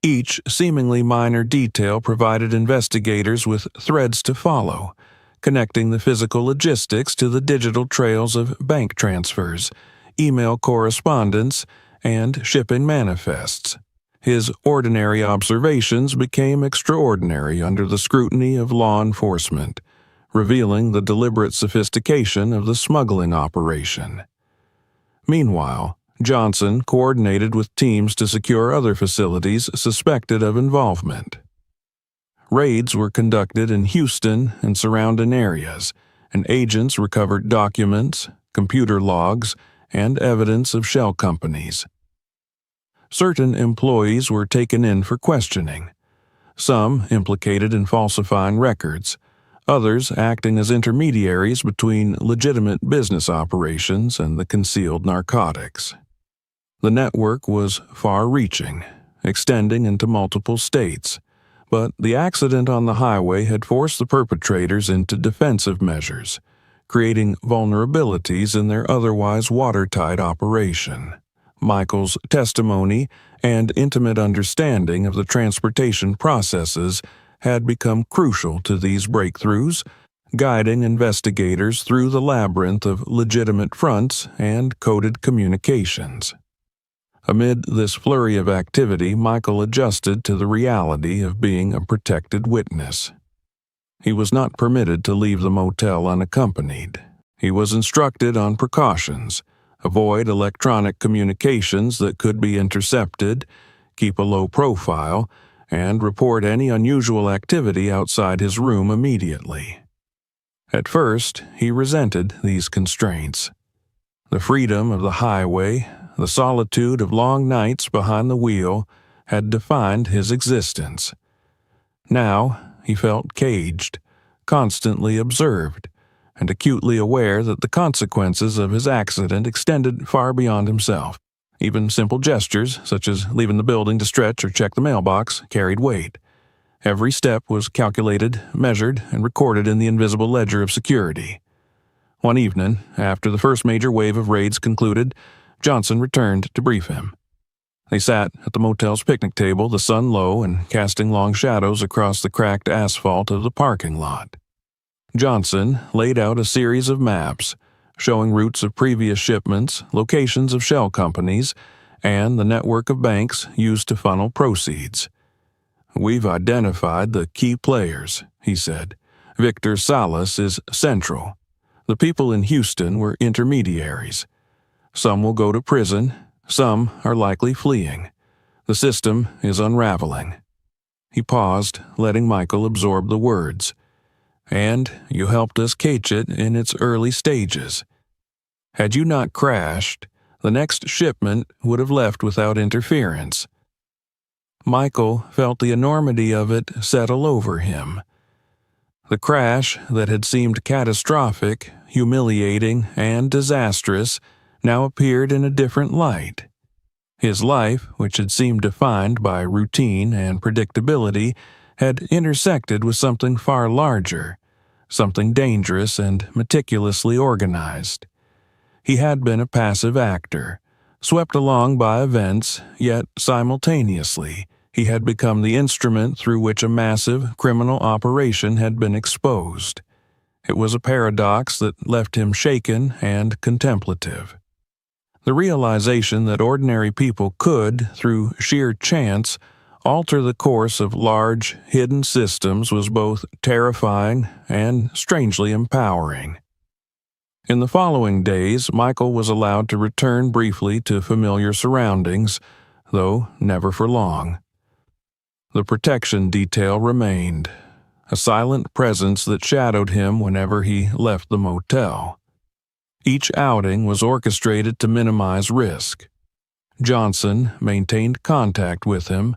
Each seemingly minor detail provided investigators with threads to follow, connecting the physical logistics to the digital trails of bank transfers, email correspondence, and shipping manifests. His ordinary observations became extraordinary under the scrutiny of law enforcement, revealing the deliberate sophistication of the smuggling operation. Meanwhile, Johnson coordinated with teams to secure other facilities suspected of involvement. Raids were conducted in Houston and surrounding areas, and agents recovered documents, computer logs, and evidence of shell companies. Certain employees were taken in for questioning, some implicated in falsifying records, others acting as intermediaries between legitimate business operations and the concealed narcotics. The network was far-reaching, extending into multiple states, But the accident on the highway had forced the perpetrators into defensive measures, creating vulnerabilities in their otherwise watertight operation. Michael's testimony and intimate understanding of the transportation processes had become crucial to these breakthroughs, guiding investigators through the labyrinth of legitimate fronts and coded communications. Amid this flurry of activity, Michael adjusted to the reality of being a protected witness. He was not permitted to leave the motel unaccompanied. He was instructed on precautions: avoid electronic communications that could be intercepted, keep a low profile, and report any unusual activity outside his room immediately. At first, he resented these constraints. The freedom of the highway, the solitude of long nights behind the wheel, had defined his existence. Now, he felt caged, constantly observed, and acutely aware that the consequences of his accident extended far beyond himself. Even simple gestures, such as leaving the building to stretch or check the mailbox, carried weight. Every step was calculated, measured, and recorded in the invisible ledger of security. One evening, after the first major wave of raids concluded, Johnson returned to brief him. They sat at the motel's picnic table, the sun low and casting long shadows across the cracked asphalt of the parking lot. Johnson laid out a series of maps, showing routes of previous shipments, locations of shell companies, and the network of banks used to funnel proceeds. "We've identified the key players," he said. "Victor Salas is central. The people in Houston were intermediaries. Some will go to prison, some are likely fleeing. The system is unraveling." He paused, letting Michael absorb the words. "And you helped us catch it in its early stages. Had you not crashed, the next shipment would have left without interference." Michael felt the enormity of it settle over him. The crash that had seemed catastrophic, humiliating, and disastrous now appeared in a different light. His life, which had seemed defined by routine and predictability, had intersected with something far larger, something dangerous and meticulously organized. He had been a passive actor, swept along by events, yet simultaneously, he had become the instrument through which a massive criminal operation had been exposed. It was a paradox that left him shaken and contemplative. The realization that ordinary people could, through sheer chance, alter the course of large, hidden systems was both terrifying and strangely empowering. In the following days, Michael was allowed to return briefly to familiar surroundings, though never for long. The protection detail remained, a silent presence that shadowed him whenever he left the motel. Each outing was orchestrated to minimize risk. Johnson maintained contact with him,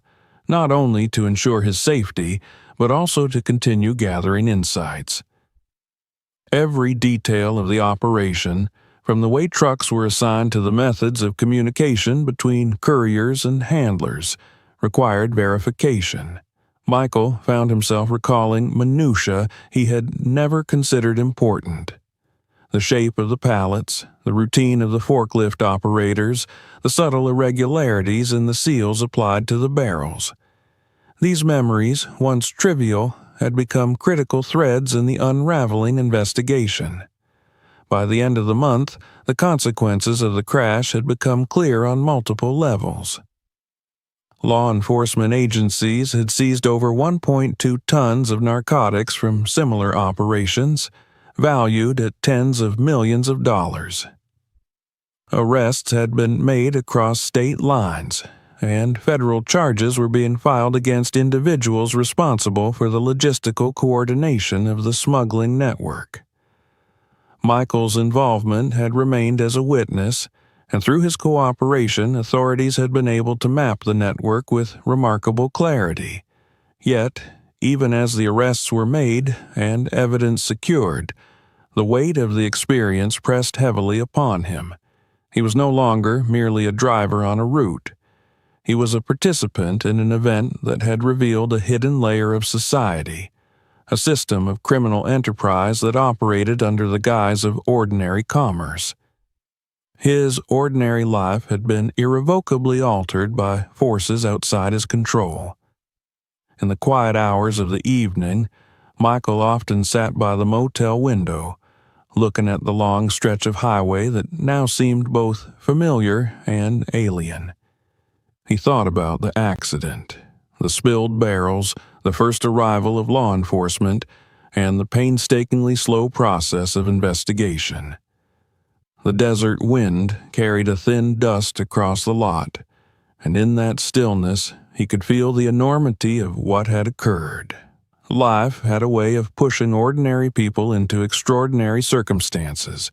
not only to ensure his safety, but also to continue gathering insights. Every detail of the operation, from the way trucks were assigned to the methods of communication between couriers and handlers, required verification. Michael found himself recalling minutiae he had never considered important. The shape of the pallets, the routine of the forklift operators, the subtle irregularities in the seals applied to the barrels. These memories, once trivial, had become critical threads in the unraveling investigation. By the end of the month, the consequences of the crash had become clear on multiple levels. Law enforcement agencies had seized over 1.2 tons of narcotics from similar operations, valued at tens of millions of dollars. Arrests had been made across state lines, and federal charges were being filed against individuals responsible for the logistical coordination of the smuggling network. Michael's involvement had remained as a witness, and through his cooperation, authorities had been able to map the network with remarkable clarity. Yet, even as the arrests were made and evidence secured, the weight of the experience pressed heavily upon him. He was no longer merely a driver on a route. He was a participant in an event that had revealed a hidden layer of society, a system of criminal enterprise that operated under the guise of ordinary commerce. His ordinary life had been irrevocably altered by forces outside his control. In the quiet hours of the evening, Michael often sat by the motel window, looking at the long stretch of highway that now seemed both familiar and alien. He thought about the accident, the spilled barrels, the first arrival of law enforcement, and the painstakingly slow process of investigation. The desert wind carried a thin dust across the lot, and in that stillness he could feel the enormity of what had occurred. Life had a way of pushing ordinary people into extraordinary circumstances,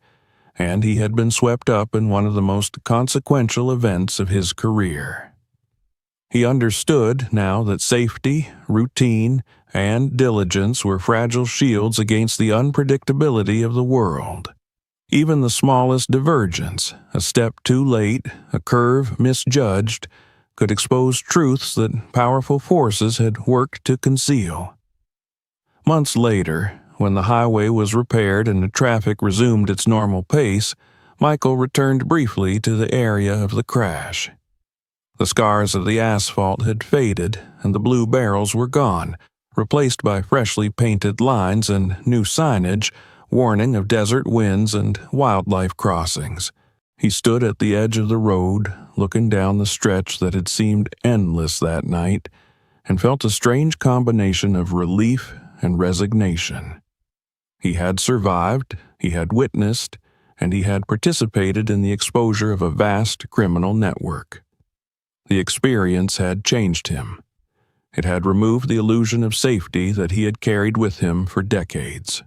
and he had been swept up in one of the most consequential events of his career. He understood now that safety, routine, and diligence were fragile shields against the unpredictability of the world. Even the smallest divergence, a step too late, a curve misjudged, could expose truths that powerful forces had worked to conceal. Months later, when the highway was repaired and the traffic resumed its normal pace, Michael returned briefly to the area of the crash. The scars of the asphalt had faded, and the blue barrels were gone, replaced by freshly painted lines and new signage, warning of desert winds and wildlife crossings. He stood at the edge of the road, looking down the stretch that had seemed endless that night, and felt a strange combination of relief and resignation. He had survived, he had witnessed, and he had participated in the exposure of a vast criminal network. The experience had changed him. It had removed the illusion of safety that he had carried with him for decades.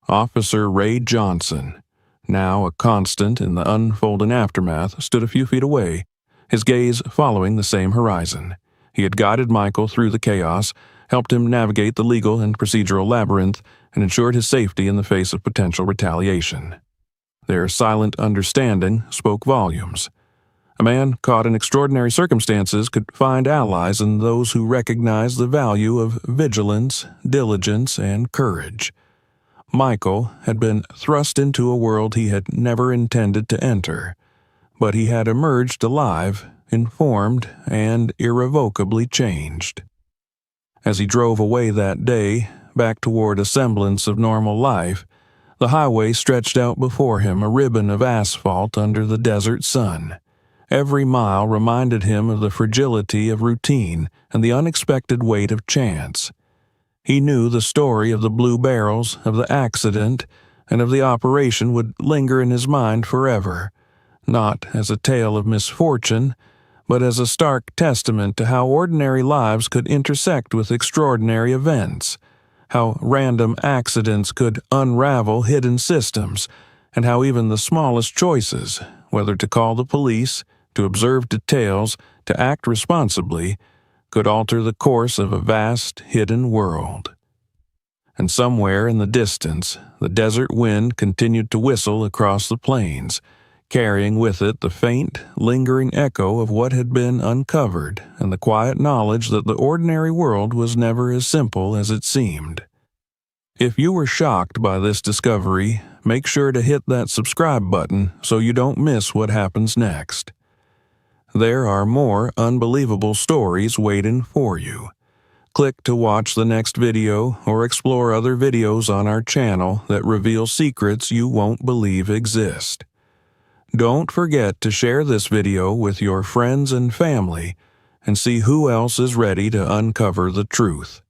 Officer Ray Johnson, now a constant in the unfolding aftermath, stood a few feet away, his gaze following the same horizon. He had guided Michael through the chaos, helped him navigate the legal and procedural labyrinth, and ensured his safety in the face of potential retaliation. Their silent understanding spoke volumes. A man caught in extraordinary circumstances could find allies in those who recognized the value of vigilance, diligence, and courage. Michael had been thrust into a world he had never intended to enter, but he had emerged alive, informed, and irrevocably changed. As he drove away that day, back toward a semblance of normal life, the highway stretched out before him, a ribbon of asphalt under the desert sun. Every mile reminded him of the fragility of routine and the unexpected weight of chance. He knew the story of the blue barrels, of the accident, and of the operation would linger in his mind forever, not as a tale of misfortune, but as a stark testament to how ordinary lives could intersect with extraordinary events, how random accidents could unravel hidden systems, and how even the smallest choices, whether to call the police, to observe details, to act responsibly, could alter the course of a vast, hidden world. And somewhere in the distance, the desert wind continued to whistle across the plains, carrying with it the faint, lingering echo of what had been uncovered and the quiet knowledge that the ordinary world was never as simple as it seemed. If you were shocked by this discovery, make sure to hit that subscribe button so you don't miss what happens next. There are more unbelievable stories waiting for you. Click to watch the next video or explore other videos on our channel that reveal secrets you won't believe exist. Don't forget to share this video with your friends and family and see who else is ready to uncover the truth.